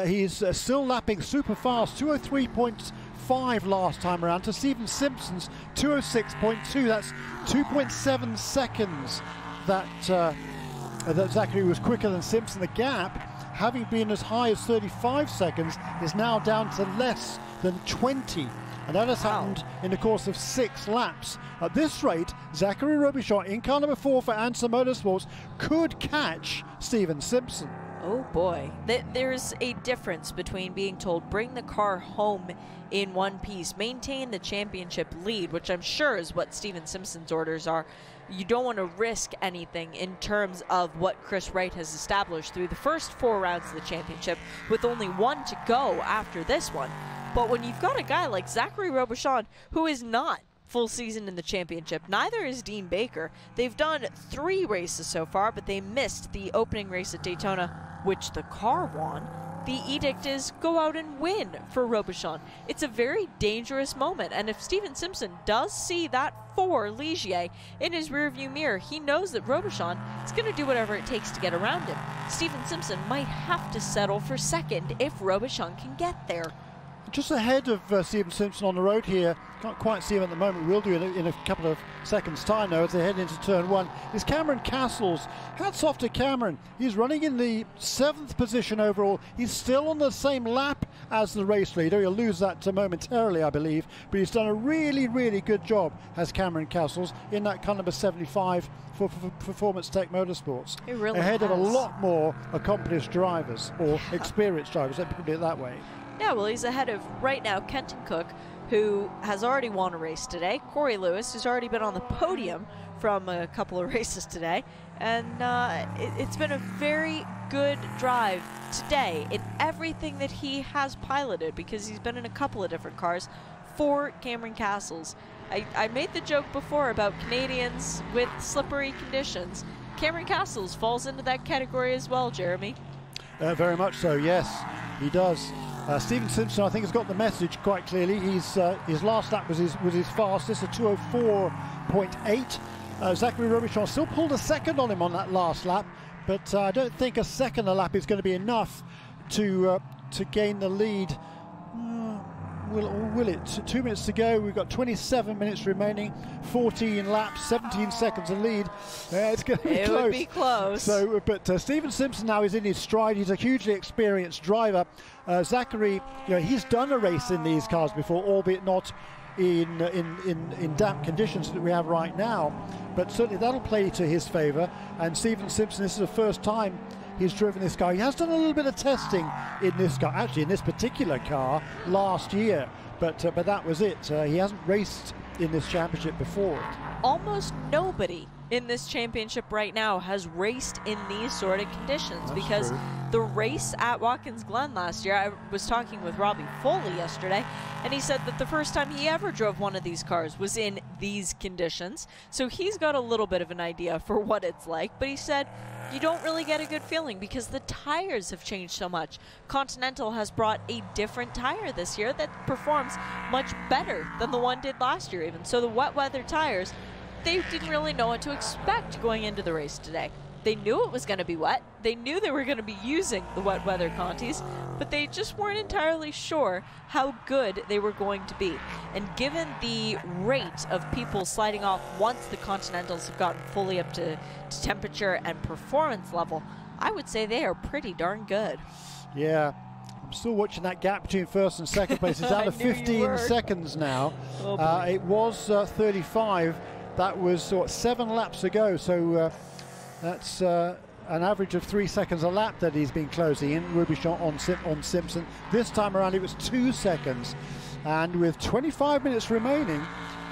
He's still lapping super fast, 203.5 last time around to Steven Simpson's 206.2. That's 2.7 seconds that Zachary was quicker than Simpson. The gap, having been as high as 35 seconds, is now down to less than 20. And that has happened in the course of 6 laps. At this rate, Zachary Robichon in car number 4 for IMSA Motorsports could catch Steven Simpson. Oh boy. There's a difference between being told bring the car home in one piece, maintain the championship lead, which I'm sure is what Steven Simpson's orders are. You don't want to risk anything in terms of what Chris Wright has established through the first 4 rounds of the championship, with only 1 to go after this one. But when you've got a guy like Zachary Robichon, who is not full season in the championship, neither is Dean Baker. They've done 3 races so far, but they missed the opening race at Daytona, which the car won. The edict is go out and win for Robichon. It's a very dangerous moment, and if Steven Simpson does see that 4 Ligier in his rearview mirror, he knows that Robichon is going to do whatever it takes to get around him. Steven Simpson might have to settle for 2nd if Robichon can get there. Just ahead of Steven Simpson on the road here, can't quite see him at the moment, we'll do it in a couple of seconds time now as they head into turn 1, is Cameron Castles. Hats off to Cameron. He's running in the 7th position overall. He's still on the same lap as the race leader. He'll lose that momentarily, I believe, but he's done a really, really good job as Cameron Castles in that car number 75 for Performance Tech Motorsports. It really ahead has. of a lot more accomplished drivers, or experienced drivers, let me put it that way. Yeah, well, he's ahead of, right now, Kenton Cook, who has already won a race today. Corey Lewis, who's already been on the podium from a couple of races today. And it's been a very good drive today in everything that he has piloted, because he's been in a couple of different cars for Cameron Castles. I made the joke before about Canadians with slippery conditions. Cameron Castles falls into that category as well, Jeremy. Very much so, yes, he does. Steven Simpson, I think, has got the message quite clearly. His last lap was his fastest, a 2:04.8. Zachary Robichon still pulled a second on him on that last lap, but I don't think a second a lap is going to be enough to gain the lead. Will it? 2 minutes to go. We've got 27 minutes remaining, 14 laps, 17 seconds of lead. It's going to be close. It would be close. So, but Steven Simpson now is in his stride. He's a hugely experienced driver. Zachary, he's done a race in these cars before, albeit not in damp conditions that we have right now. But certainly that'll play to his favour. And Steven Simpson, this is the first time he's driven this car. He has done a little bit of testing in this car, actually in this particular car, last year, but that was it. He hasn't raced in this championship before. Almost nobody in this championship right now has raced in these sort of conditions. That's because true. The race at Watkins Glen last year, I was talking with Robbie Foley yesterday, and he said that the first time he ever drove one of these cars was in these conditions. So he's got a little bit of an idea for what it's like, but he said you don't really get a good feeling because the tires have changed so much. Continental has brought a different tire this year that performs much better than the one did last year even. So the wet weather tires, they didn't really know what to expect going into the race today. They knew it was going to be wet. They knew they were going to be using the wet weather Contis, but they just weren't entirely sure how good they were going to be. And given the rate of people sliding off once the Continentals have gotten fully up to temperature and performance level, I would say they are pretty darn good. Yeah. I'm still watching that gap between first and second place. It's down to 15 seconds now. Oh, it was 35. That was 7 laps ago. So that's an average of 3 seconds a lap that he's been closing in. Robichon on Simpson. This time around it was 2 seconds. And with 25 minutes remaining,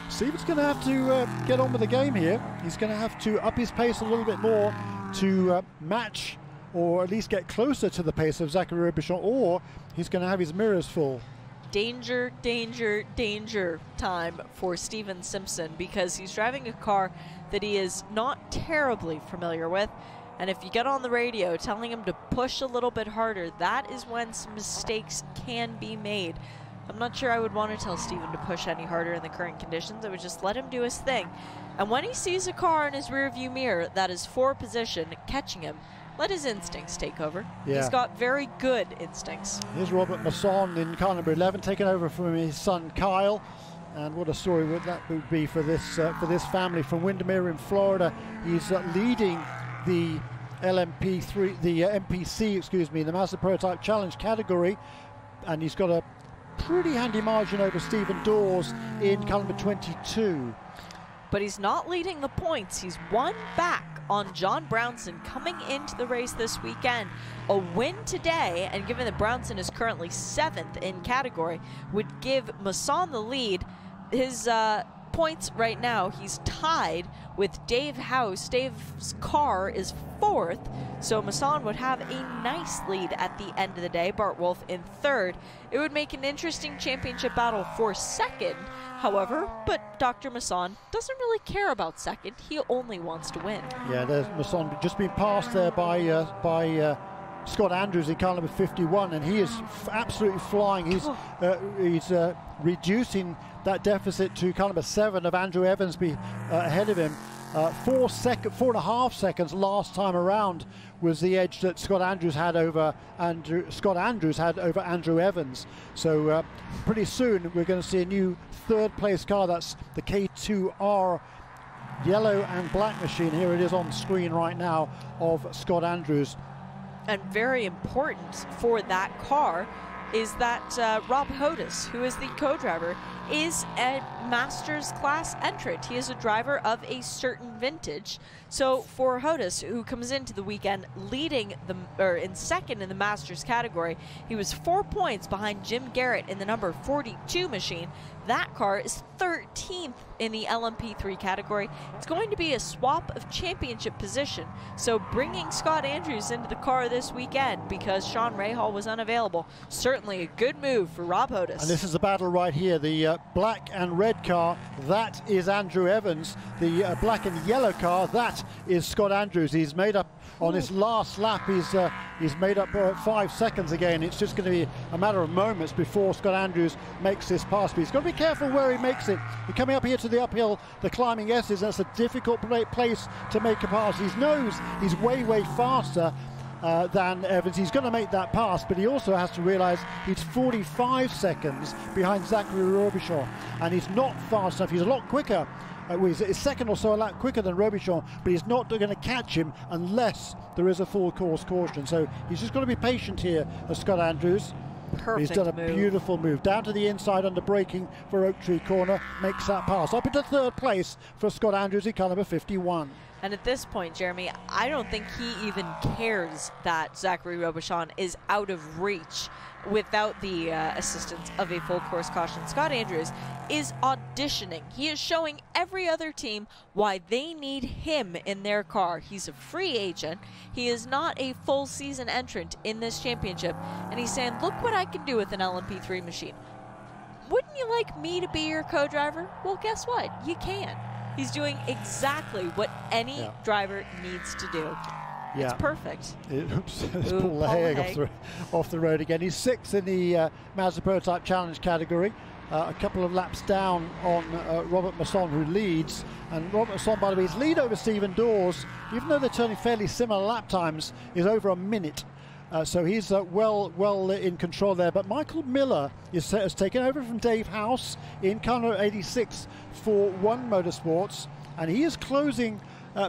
Steven's going to have to get on with the game here. He's going to have to up his pace a little bit more to match or at least get closer to the pace of Zachary Robichon, or he's going to have his mirrors full. Danger, danger, danger time for Steven Simpson, because he's driving a car that he is not terribly familiar with. And if you get on the radio telling him to push a little bit harder, that is when some mistakes can be made. I'm not sure I would want to tell Steven to push any harder in the current conditions. I would just let him do his thing. And when he sees a car in his rearview mirror that is for position catching him, let his instincts take over. Yeah. He's got very good instincts. Here's Robert Masson in car number 11, taking over from his son Kyle. And what a story would that be for this family from Windermere in Florida. He's leading the MPC, excuse me, the Mazda Prototype Challenge category, and he's got a pretty handy margin over Stephen Dawes in car number 22. But he's not leading the points. He's one back on John Brownson coming into the race this weekend. A win today, and given that Brownson is currently 7th in category, would give Masson the lead. His points right now, he's tied with Dave House. Dave's car is 4th, so Masson would have a nice lead at the end of the day. Bart Wolff in 3rd. It would make an interesting championship battle for 2nd, however, but Dr. Masson doesn't really care about 2nd. He only wants to win. Yeah, there's Masson just been passed there by Scott Andrews in car number 51, and he is absolutely flying. He's reducing that deficit to car number 7 of Andrew Evans ahead of him. 4.5 seconds last time around was the edge that Scott Andrews had over Andrew Evans. So pretty soon we're going to see a new 3rd place car. That's the K2R yellow and black machine. Here it is on screen right now of Scott Andrews. And very important for that car is that Rob Hodis, who is the co-driver, is a Masters class entrant. He is a driver of a certain vintage. So for Hodes, who comes into the weekend leading in second in the Masters category, he was 4 points behind Jim Garrett in the number 42 machine. That car is 13th in the LMP3 category. It's going to be a swap of championship position. So bringing Scott Andrews into the car this weekend because Sean Rahal was unavailable, certainly a good move for Rob Hodes. And this is the battle right here. The black and red car, that is Andrew Evans. The black and yellow car, that is Scott Andrews. He's made up on his last lap. He's made up 5 seconds again. It's just going to be a matter of moments before Scott Andrews makes this pass. But he's got to be careful where he makes it. You're coming up here to the uphill, the climbing S's. That's a difficult place to make a pass. He knows he's way faster than Evans. He's going to make that pass, but he also has to realize he's 45 seconds behind Zachary Robichon, and he's not fast enough. He's a lot quicker. He's a second or so a lap quicker than Robichon, but he's not going to catch him unless there is a full course caution. So he's just got to be patient here, Scott Andrews. Perfect He's done a move. beautiful move. Down to the inside under braking for Oak Tree Corner, makes that pass. Up into third place for Scott Andrews in car number 51. And at this point, Jeremy, I don't think he even cares that Zachary Robichon is out of reach without the assistance of a full course caution. Scott Andrews is auditioning. He is showing every other team why they need him in their car. He's a free agent. He is not a full season entrant in this championship. And he's saying, look what I can do with an LMP3 machine. Wouldn't you like me to be your co-driver? Well, guess what? You can. He's doing exactly what any driver needs to do. Yeah. It's perfect. Oops, Paul Lahey off the road again. He's 6th in the Mazda Prototype Challenge category. A couple of laps down on Robert Masson, who leads. And Robert Masson, by the way, his lead over Stephen Dawes, even though they're turning fairly similar lap times, is over a minute. So he's well in control there. But Michael Miller has taken over from Dave House in car number 86 for One Motorsports, and he is closing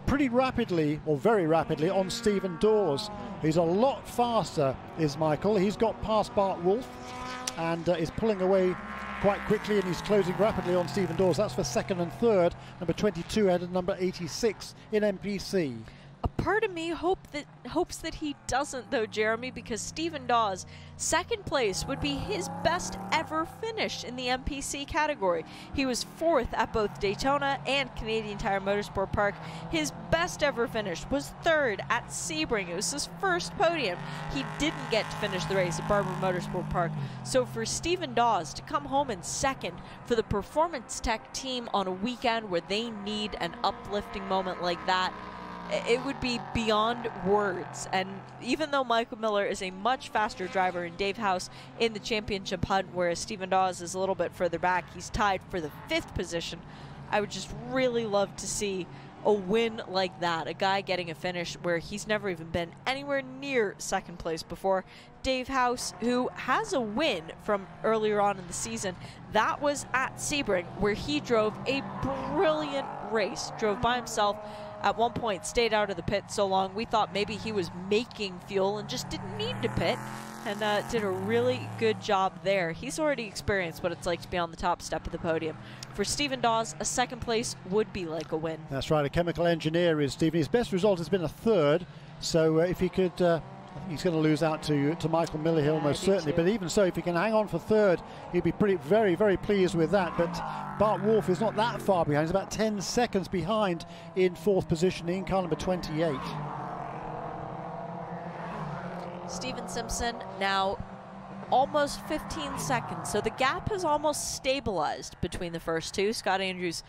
pretty rapidly, or very rapidly, on Stephen Dawes. He's a lot faster, is Michael. He's got past Bart Wolf and is pulling away quite quickly, and he's closing rapidly on Stephen Dawes. That's for second and third. Number 22 ahead of number 86 in MPC. A part of me hopes that he doesn't, though, Jeremy, because Stephen Dawes, second place would be his best ever finish in the MPC category. He was 4th at both Daytona and Canadian Tire Motorsport Park. His best ever finish was 3rd at Sebring. It was his first podium. He didn't get to finish the race at Barber Motorsport Park. So for Stephen Dawes to come home in second for the Performance Tech team on a weekend where they need an uplifting moment like that, it would be beyond words. And even though Michael Miller is a much faster driver and Dave House in the championship hunt, whereas Stephen Dawes is a little bit further back, he's tied for the 5th position. I would just really love to see a win like that, a guy getting a finish where he's never even been anywhere near second place before. Dave House, who has a win from earlier on in the season, that was at Sebring, where he drove a brilliant race, drove by himself. At one point, stayed out of the pit so long, we thought maybe he was making fuel and just didn't need to pit, and did a really good job there. He's already experienced what it's like to be on the top step of the podium. For Stephen Dawes, a second place would be like a win. That's right, a chemical engineer is Stephen. His best result has been a 3rd, so if he could, I think he's going to lose out to Michael Miller here almost certainly, but even so, if he can hang on for 3rd, he'd be very pleased with that. But Bart Wolf is not that far behind. He's about 10 seconds behind in 4th position in car number 28. Steven Simpson now almost 15 seconds, so the gap has almost stabilized between the first two. Scott Andrews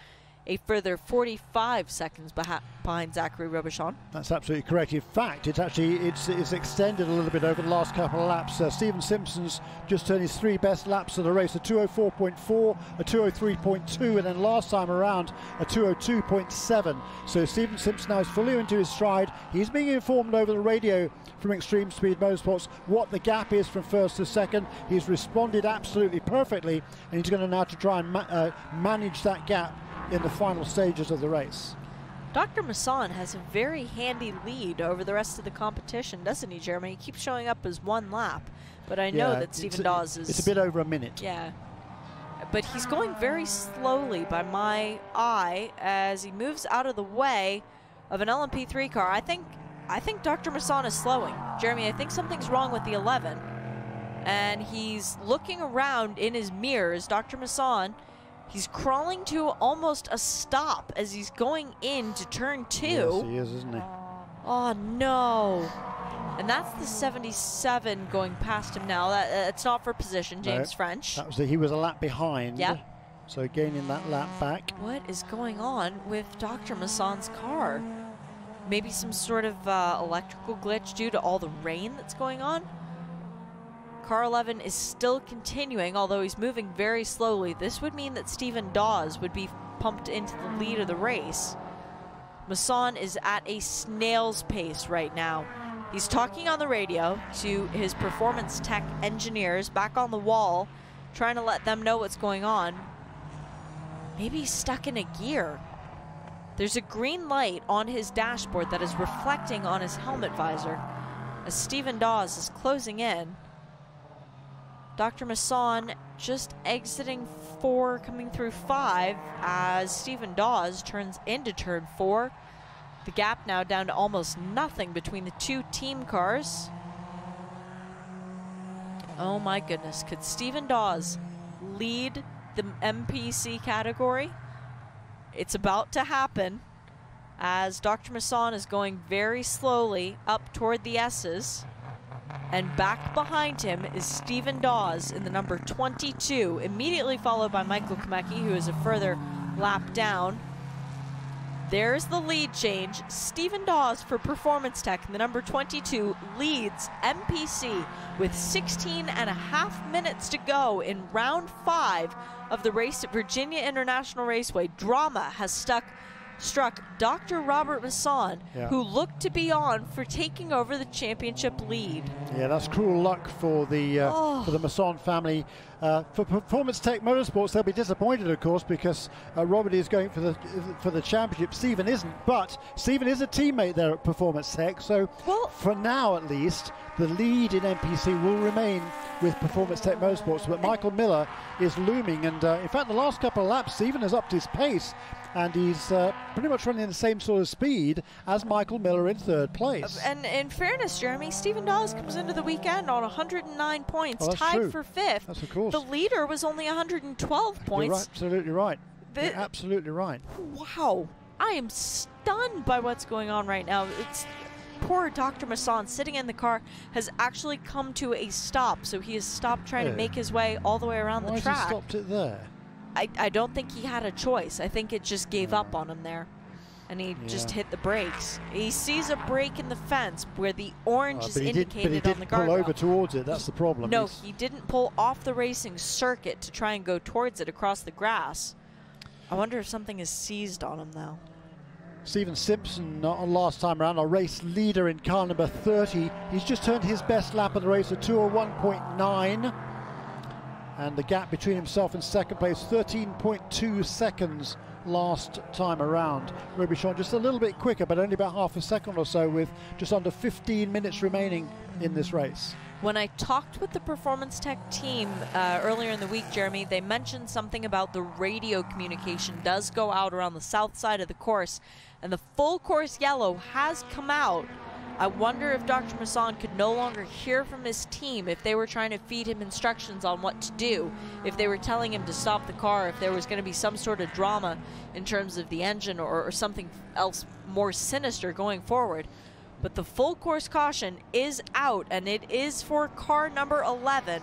a further 45 seconds behind Zachary Robichon. That's absolutely correct. In fact, it's extended a little bit over the last couple of laps. Steven Simpson's just turned his 3 best laps of the race, a 204.4, a 203.2, and then last time around a 202.7. So Steven Simpson now is fully into his stride. He's being informed over the radio from Extreme Speed Motorsports what the gap is from first to second. He's responded absolutely perfectly, and he's going to now to try and manage that gap in the final stages of the race. Dr. Masson has a very handy lead over the rest of the competition, doesn't he, Jeremy? He keeps showing up as 1 lap, but I know that Stephen Dawes is... It's a bit over a minute. Yeah. but he's going very slowly by my eye as he moves out of the way of an LMP3 car. I think Dr. Masson is slowing. Jeremy, I think something's wrong with the 11. And he's looking around in his mirrors. Dr. Masson, he's crawling to almost a stop as he's going into turn 2. Yes, he is, isn't he? Oh, no. And that's the 77 going past him now. It's not for position, James French. That was he was a lap behind. Yep. So gaining that lap back. What is going on with Dr. Masson's car? Maybe some sort of electrical glitch due to all the rain that's going on? Car 11 is still continuing, although he's moving very slowly. This would mean that Stephen Dawes would be pumped into the lead of the race. Masson is at a snail's pace right now. He's talking on the radio to his performance tech engineers back on the wall, trying to let them know what's going on. Maybe he's stuck in a gear. There's a green light on his dashboard that is reflecting on his helmet visor as Stephen Dawes is closing in. Dr. Masson just exiting 4, coming through 5 as Stephen Dawes turns into turn 4. The gap now down to almost nothing between the 2 team cars. Oh my goodness, could Stephen Dawes lead the MPC category? It's about to happen as Dr. Masson is going very slowly up toward the S's. And back behind him is Stephen Dawes in the number 22, immediately followed by Michael Kamecki, who is a further lap down. There's the lead change. Stephen Dawes for Performance Tech in the number 22 leads MPC with 16 and a half minutes to go in round 5 of the race at Virginia International Raceway. Drama has struck Dr. Robert Masson, who looked to be on for taking over the championship lead. Yeah, that's cruel luck for the Masson family. For Performance Tech Motorsports, they'll be disappointed, of course, because Robert is going for the championship. Stephen isn't, but Stephen is a teammate there at Performance Tech. So for now, at least, the lead in MPC will remain with Performance Tech Motorsports. But Michael Miller is looming, and in fact, the last couple of laps, Stephen has upped his pace. And he's pretty much running the same sort of speed as Michael Miller in 3rd place. And in fairness, Jeremy, Stephen Dawes comes into the weekend on 109 points, tied for 5th. That's of course. The leader was only 112 points. You're absolutely right. You're absolutely right. Wow. I am stunned by what's going on right now. It's poor Dr. Masson sitting in the car has actually come to a stop. So he has stopped trying to make his way all the way around the track. Why has he stopped it there? I don't think he had a choice. I think it just gave up on him there. And he just hit the brakes. He sees a break in the fence where the orange is indicated on the guardrail. But he didn't pull over towards it. That's the problem. No, he didn't pull off the racing circuit to try and go towards it across the grass. I wonder if something is seized on him now. Stephen Simpson, last time around, our race leader in car number 30. He's just turned his best lap of the race, a 2:01.9. And the gap between himself and 2nd place, 13.2 seconds last time around. Robichon just a little bit quicker, but only about half a second or so, with just under 15 minutes remaining in this race. When I talked with the Performance Tech team earlier in the week, Jeremy, they mentioned something about the radio communication does go out around the south side of the course, and the full course yellow has come out. I wonder if Dr. Masson could no longer hear from his team if they were trying to feed him instructions on what to do, if they were telling him to stop the car, if there was going to be some sort of drama in terms of the engine or something else more sinister going forward. But the full course caution is out, and it is for car number 11.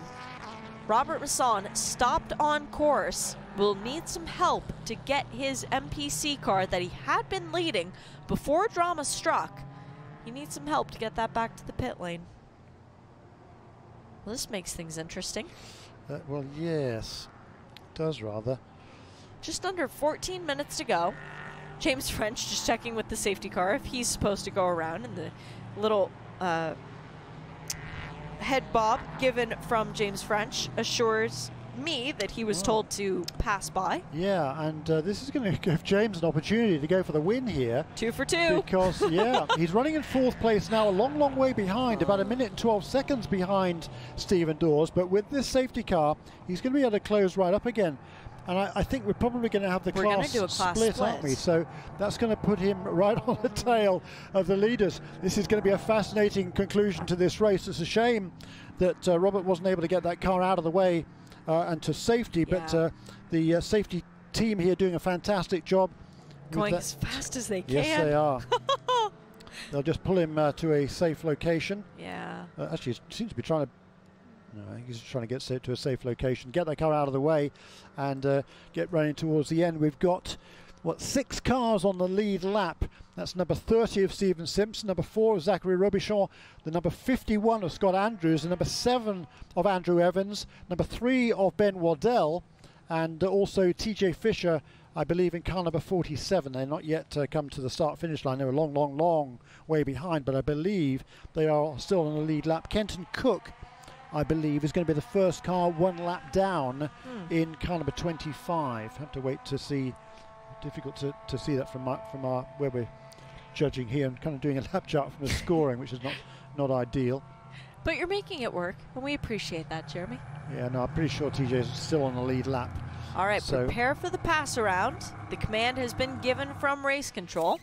Robert Masson stopped on course, will need some help to get his MPC car that he had been leading before drama struck. He needs some help to get that back to the pit lane. Well, this makes things interesting. Well, yes, it does rather. Just under 14 minutes to go. James French just checking with the safety car if he's supposed to go around, and the little head bob given from James French assures me that he was told to pass by. Yeah, and this is going to give James an opportunity to go for the win here. 2 for 2. Because, yeah, he's running in 4th place now, a long, long way behind, about 1 minute and 12 seconds behind Stephen Dawes. But with this safety car, he's going to be able to close right up again. And I think we're probably going to have the class split, aren't we? So that's going to put him right on the tail of the leaders. This is going to be a fascinating conclusion to this race. It's a shame that Robert wasn't able to get that car out of the way and to safety, but the safety team here doing a fantastic job. Going as fast as they can. Yes, they are. They'll just pull him to a safe location. Yeah. Actually, he seems to be trying to... No, I think he's trying to get to a safe location, get that car out of the way, and get running towards the end. We've got, 6 cars on the lead lap. That's number 30 of Stephen Simpson, number 4 of Zachary Robichon, the number 51 of Scott Andrews, the number 7 of Andrew Evans, number 3 of Ben Waddell, and also TJ Fisher, I believe, in car number 47. They're not yet come to the start-finish line. They're a long, long, long way behind, but I believe they are still on the lead lap. Kenton Cook, I believe, is going to be the first car 1 lap down in car number 25. Have to wait to see. Difficult to see that from our where we're judging here, and kind of doing a lap chart from the scoring, which is not ideal. But you're making it work, and we appreciate that, Jeremy. Yeah, no, I'm pretty sure TJ is still on the lead lap. All right, so prepare for the pass around. The command has been given from race control.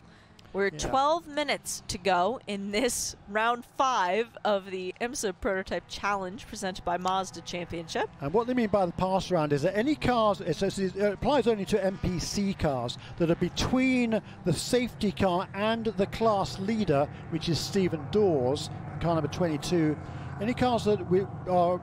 We're 12 minutes to go in this round 5 of the IMSA Prototype Challenge presented by Mazda Championship. And what they mean by the pass around is that any cars, it applies only to MPC cars that are between the safety car and the class leader, which is Stephen Dawes, car number 22. Any cars that are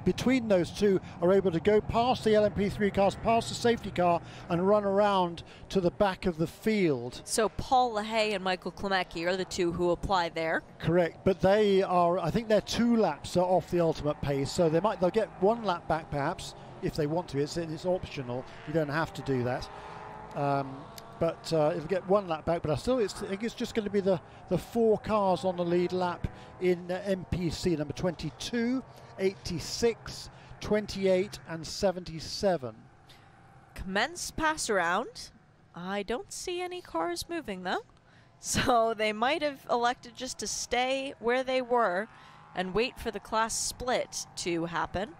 between those two are able to go past the LMP3 cars, past the safety car, and run around to the back of the field. So Paul LaHaye and Michael Klemecki are the 2 who apply there. Correct, but they are, I think they're 2 laps off the ultimate pace, so they'll get 1 lap back perhaps if they want to. It's optional, you don't have to do that. But it'll get 1 lap back, but I think it's just going to be the 4 cars on the lead lap in MPC, number 22, 86, 28 and 77. Commence pass around. I don't see any cars moving though. So they might have elected just to stay where they were and wait for the class split to happen.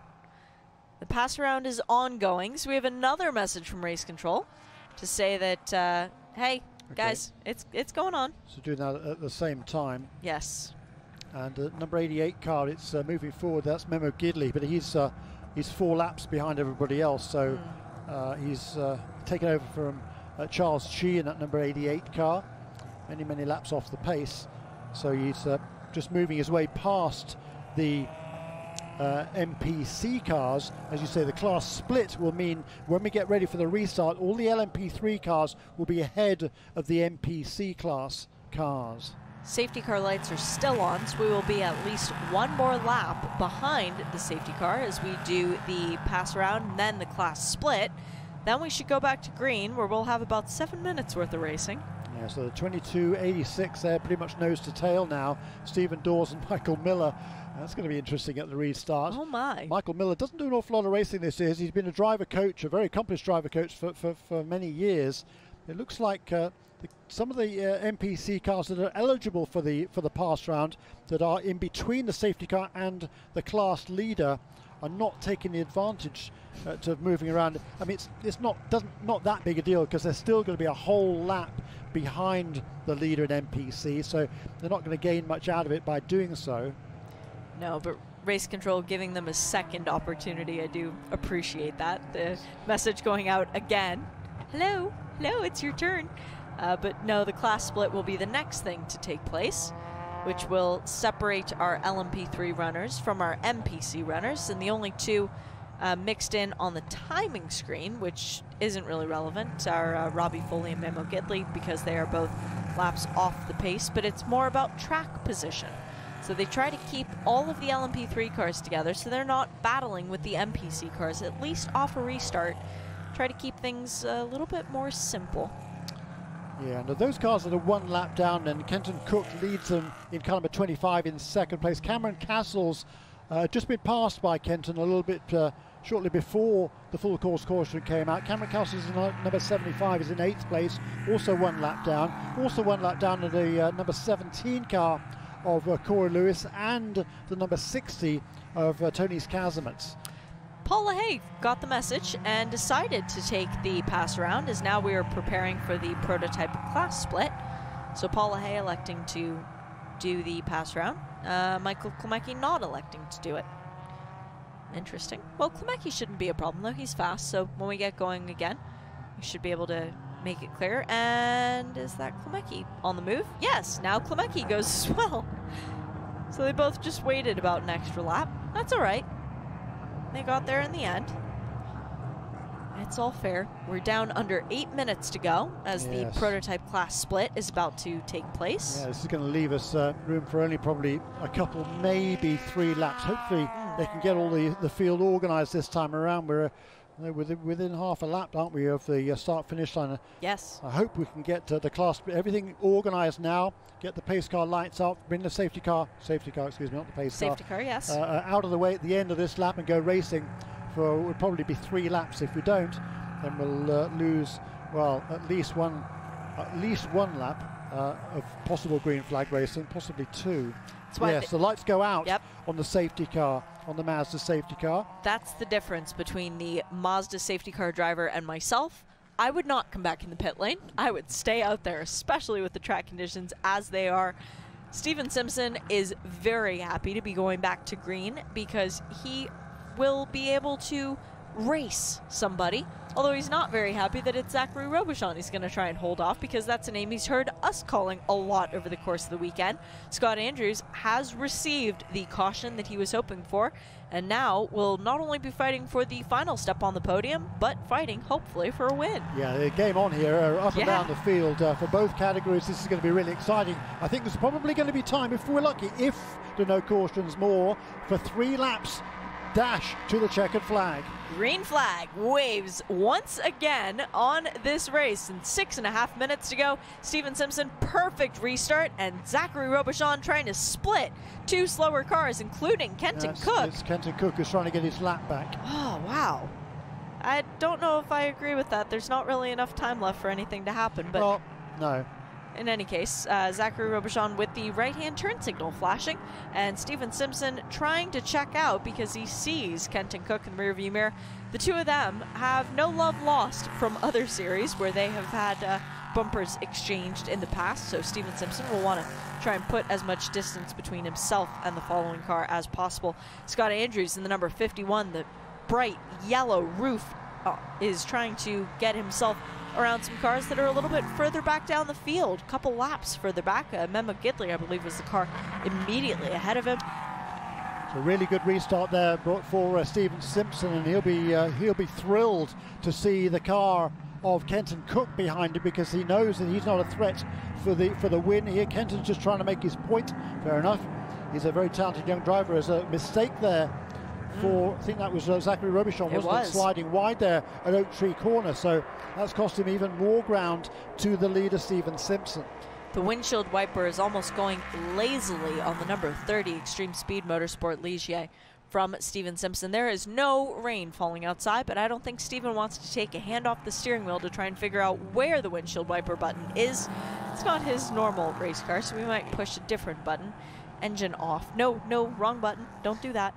The pass around is ongoing, so we have another message from race control to say that, hey, guys, it's going on. So doing that at the same time. Yes. And number 88 car, it's moving forward. That's Memo Gidley, but he's 4 laps behind everybody else. So he's taken over from Charles Chi in that number 88 car. Many laps off the pace. So he's just moving his way past the MPC cars. As you say, the class split will mean when we get ready for the restart, all the LMP3 cars will be ahead of the MPC class cars. Safety car lights are still on, so we will be at least 1 more lap behind the safety car as we do the pass around and then the class split. Then we should go back to green, where we'll have about 7 minutes worth of racing. Yeah, so the 22.86 there, pretty much nose to tail now. Stephen Dawes and Michael Miller. That's going to be interesting at the restart. Oh my. Michael Miller doesn't do an awful lot of racing this year. He's been a driver coach, a very accomplished driver coach for many years. It looks like some of the MPC cars that are eligible for the pass round, that are in between the safety car and the class leader, are not taking the advantage to moving around. I mean, it's not that big a deal, because they're still going to be a whole lap behind the leader in MPC, so they're not going to gain much out of it by doing so. No, but race control giving them a second opportunity. I do appreciate that. The message going out again. Hello, it's your turn. But no, the class split will be the next thing to take place, which will separate our LMP3 runners from our MPC runners, and the only 2 mixed in on the timing screen, which isn't really relevant, are Robbie Foley and Memo Gidley, because they are both laps off the pace, but it's more about track position. So they try to keep all of the LMP3 cars together so they're not battling with the MPC cars, at least off a restart. Try to keep things a little bit more simple. Yeah, and those cars that are 1 lap down, and Kenton Cook leads them in car number 25 in 2nd place. Cameron Castles Just been passed by Kenton a little bit shortly before the full course caution came out. Cameron Kelsey is number 75, is in 8th place, also 1 lap down. Also 1 lap down of the number 17 car of Corey Lewis and the number 60 of Tony Skazimets. Paul LaHaye got the message and decided to take the pass around, as now we are preparing for the prototype class split. So Paul LaHaye electing to do the pass round. Michael Klimecki not electing to do it. Interesting. Well, Klimecki shouldn't be a problem, though. He's fast, so when we get going again, we should be able to make it clear. And is that Klimecki on the move? Yes, now Klimecki goes as well. So they both just waited about an extra lap. That's all right. They got there in the end. It's all fair. We're down under 8 minutes to go as the prototype class split is about to take place. Yeah, this is going to leave us room for only probably a couple, maybe 3 laps. Hopefully they can get all the field organised this time around. We're within half a lap, aren't we, of the start-finish line? Yes. I hope we can get the class split, everything organised now. Get the pace car lights up. Bring the safety car, excuse me, not the pace car. Safety car, yes. Out of the way at the end of this lap and go racing. Would probably be 3 laps. If we don't, then we'll lose, well, at least one lap of possible green flag racing, possibly 2. Yes, the lights go out on the safety car, on the Mazda safety car. That's the difference between the Mazda safety car driver and myself. I would not come back in the pit lane. I would stay out there, especially with the track conditions as they are. Steven Simpson is very happy to be going back to green because he will be able to race somebody, although he's not very happy that it's Zachary Robichon he's going to try and hold off, because that's a name he's heard us calling a lot over the course of the weekend. Scott Andrews has received the caution that he was hoping for, and now will not only be fighting for the final step on the podium, but fighting hopefully for a win. Yeah, the game on here, up and down the field for both categories. This is going to be really exciting. I think there's probably going to be time, if we're lucky, if there are no cautions more, for 3 laps dash to the checkered flag. Green flag waves once again on this race, and 6.5 minutes to go. Steven Simpson, perfect restart, and Zachary Robichon trying to split 2 slower cars, including Kenton Cook. It's Kenton Cook who's trying to get his lap back. Oh, wow. I don't know if I agree with that. There's not really enough time left for anything to happen, but well, no. In any case, Zachary Robichon with the right-hand turn signal flashing, and Steven Simpson trying to check out because he sees Kenton Cook in the rearview mirror. The two of them have no love lost from other series where they have had bumpers exchanged in the past, so Steven Simpson will want to try and put as much distance between himself and the following car as possible. Scott Andrews in the number 51, the bright yellow roof, is trying to get himself around some cars that are a little bit further back down the field, a couple laps further back. Memo Gidley, I believe, was the car immediately ahead of him. It's a really good restart there for Steven Simpson, and he'll be thrilled to see the car of Kenton Cook behind him, because he knows that he's not a threat for the win here. Kenton's just trying to make his point. Fair enough. He's a very talented young driver. There's a mistake there for, I think that was Zachary Robichon, wasn't it? Sliding wide there at Oak Tree Corner, so that's cost him even more ground to the leader, Steven Simpson. The windshield wiper is almost going lazily on the number 30 Extreme Speed Motorsport Ligier from Steven Simpson. There is no rain falling outside, but I don't think Steven wants to take a hand off the steering wheel to try and figure out where the windshield wiper button is. It's not his normal race car, so we might push a different button. Engine off. No, wrong button. Don't do that.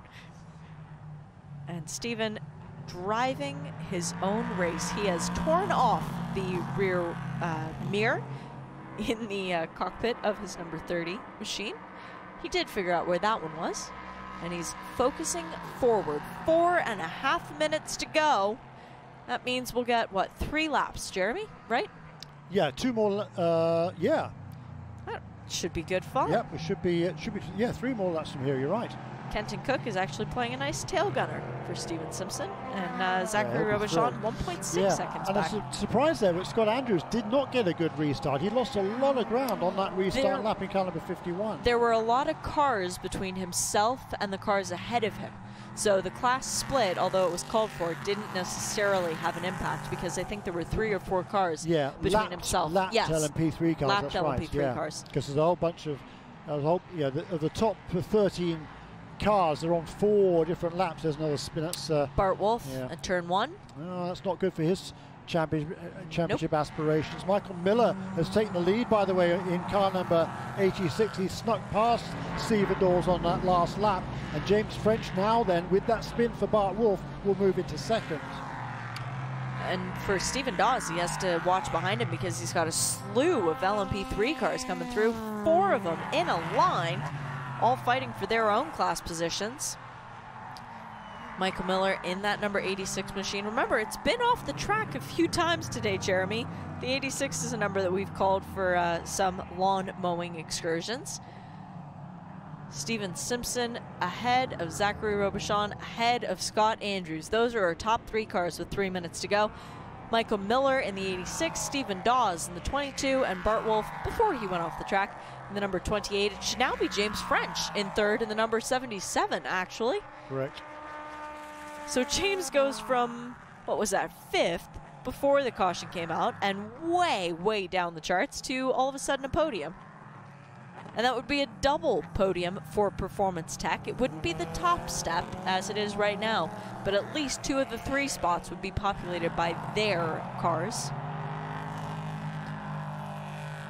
And Steven driving his own race. He has torn off the rear mirror in the cockpit of his number 30 machine. He did figure out where that one was, and he's focusing forward. 4.5 minutes to go. That means we'll get, what, 3 laps, Jeremy, right? Yeah, 2 more, yeah. That should be good fun. Yep, it should be, 3 more laps from here, you're right. Kenton Cook is actually playing a nice tail gunner for Steven Simpson, and Zachary Robichon 1.6 seconds back. And a surprise there, but Scott Andrews did not get a good restart. He lost a lot of ground on that restart lap in car number 51. There were a lot of cars between himself and the cars ahead of him. So the class split, although it was called for, didn't necessarily have an impact, because I think there were 3 or 4 cars between himself. Lapped LMP3 cars, lapped LMP3 cars. Because there's a whole bunch of, of the top 13 cars. They're on 4 different laps. There's another spin. That's Bart Wolff at turn 1. Oh, that's not good for his championship aspirations. Michael Miller has taken the lead, by the way, in car number 86. He snuck past Stephen Dawes on that last lap, and James French now then, with that spin for Bart Wolff, will move into second. And for Stephen Dawes, he has to watch behind him because he's got a slew of LMP3 cars coming through, 4 of them in a line, all fighting for their own class positions. Michael Miller in that number 86 machine. Remember, it's been off the track a few times today, Jeremy. The 86 is a number that we've called for some lawn mowing excursions. Steven Simpson ahead of Zachary Robichon, ahead of Scott Andrews. Those are our top 3 cars with 3 minutes to go. Michael Miller in the 86, Stephen Dawes in the 22, and Bart Wolff, before he went off the track, in the number 28. It should now be James French in 3rd in the number 77, actually. Correct. So James goes from, what was that, 5th before the caution came out, and way, way down the charts to all of a sudden a podium. And that would be a double podium for Performance Tech. It wouldn't be the top step as it is right now, but at least 2 of the 3 spots would be populated by their cars.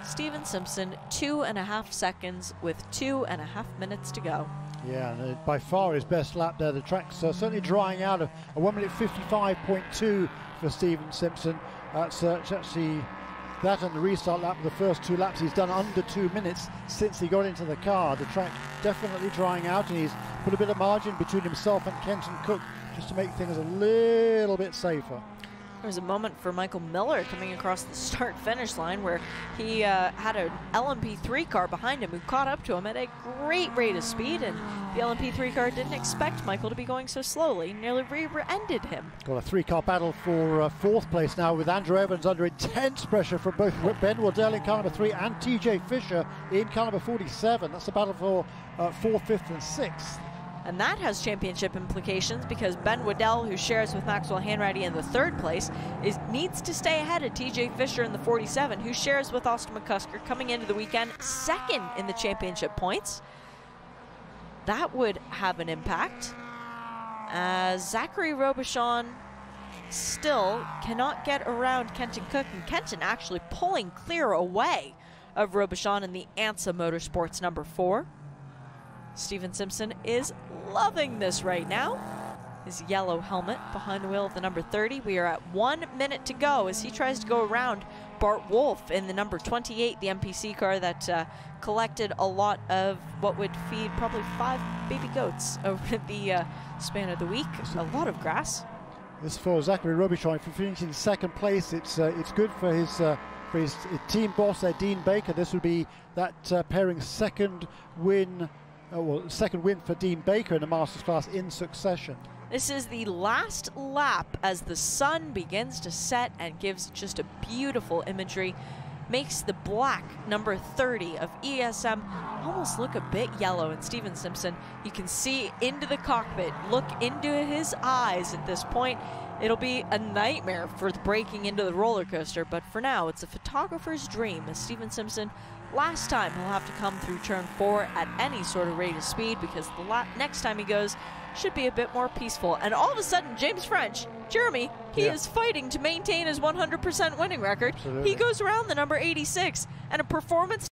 Steven Simpson, 2.5 seconds with 2.5 minutes to go. Yeah, and by far his best lap there. The track's certainly drying out of a 1 minute 55.2 for Steven Simpson. That's actually that and the restart lap of the first 2 laps. He's done under 2 minutes since he got into the car. The track definitely drying out, and he's put a bit of margin between himself and Kenton Cook just to make things a little bit safer. There was a moment for Michael Miller coming across the start-finish line where he had an LMP3 car behind him who caught up to him at a great rate of speed, and the LMP3 car didn't expect Michael to be going so slowly, nearly rear-ended him. Got a 3-car battle for 4th place now, with Andrew Evans under intense pressure from both Ben Waddell in car number 3 and TJ Fisher in car number 47. That's a battle for 4th, 5th and 6th. And that has championship implications because Ben Waddell, who shares with Maxwell Hanratty in the 3rd place, needs to stay ahead of TJ Fisher in the 47, who shares with Austin McCusker coming into the weekend 2nd in the championship points. That would have an impact, as Zachary Robichon still cannot get around Kenton Cook, and Kenton actually pulling clear away of Robichon in the IMSA Motorsports number 4. Steven Simpson is loving this right now. His yellow helmet behind the wheel of the number 30. We are at 1 minute to go as he tries to go around Bart Wolff in the number 28, the MPC car that collected a lot of what would feed probably 5 baby goats over the span of the week. A lot of grass. This for Zachary Robichon for finishing 2nd place. It's good for his team boss there, Dean Baker. This would be that pairing's 2nd win. Second win for Dean Baker in the Masters class in succession. This is the last lap as the sun begins to set and gives just a beautiful imagery. Makes the black number 30 of ESM almost look a bit yellow. And Steven Simpson, you can see into the cockpit, look into his eyes at this point. It'll be a nightmare for breaking into the roller coaster, but for now, it's a photographer's dream as Steven Simpson, last time he'll have to come through turn 4 at any sort of rate of speed, because the next time he goes should be a bit more peaceful. And all of a sudden, James French, Jeremy, he is fighting to maintain his 100% winning record. Absolutely. He goes around the number 86, and a performance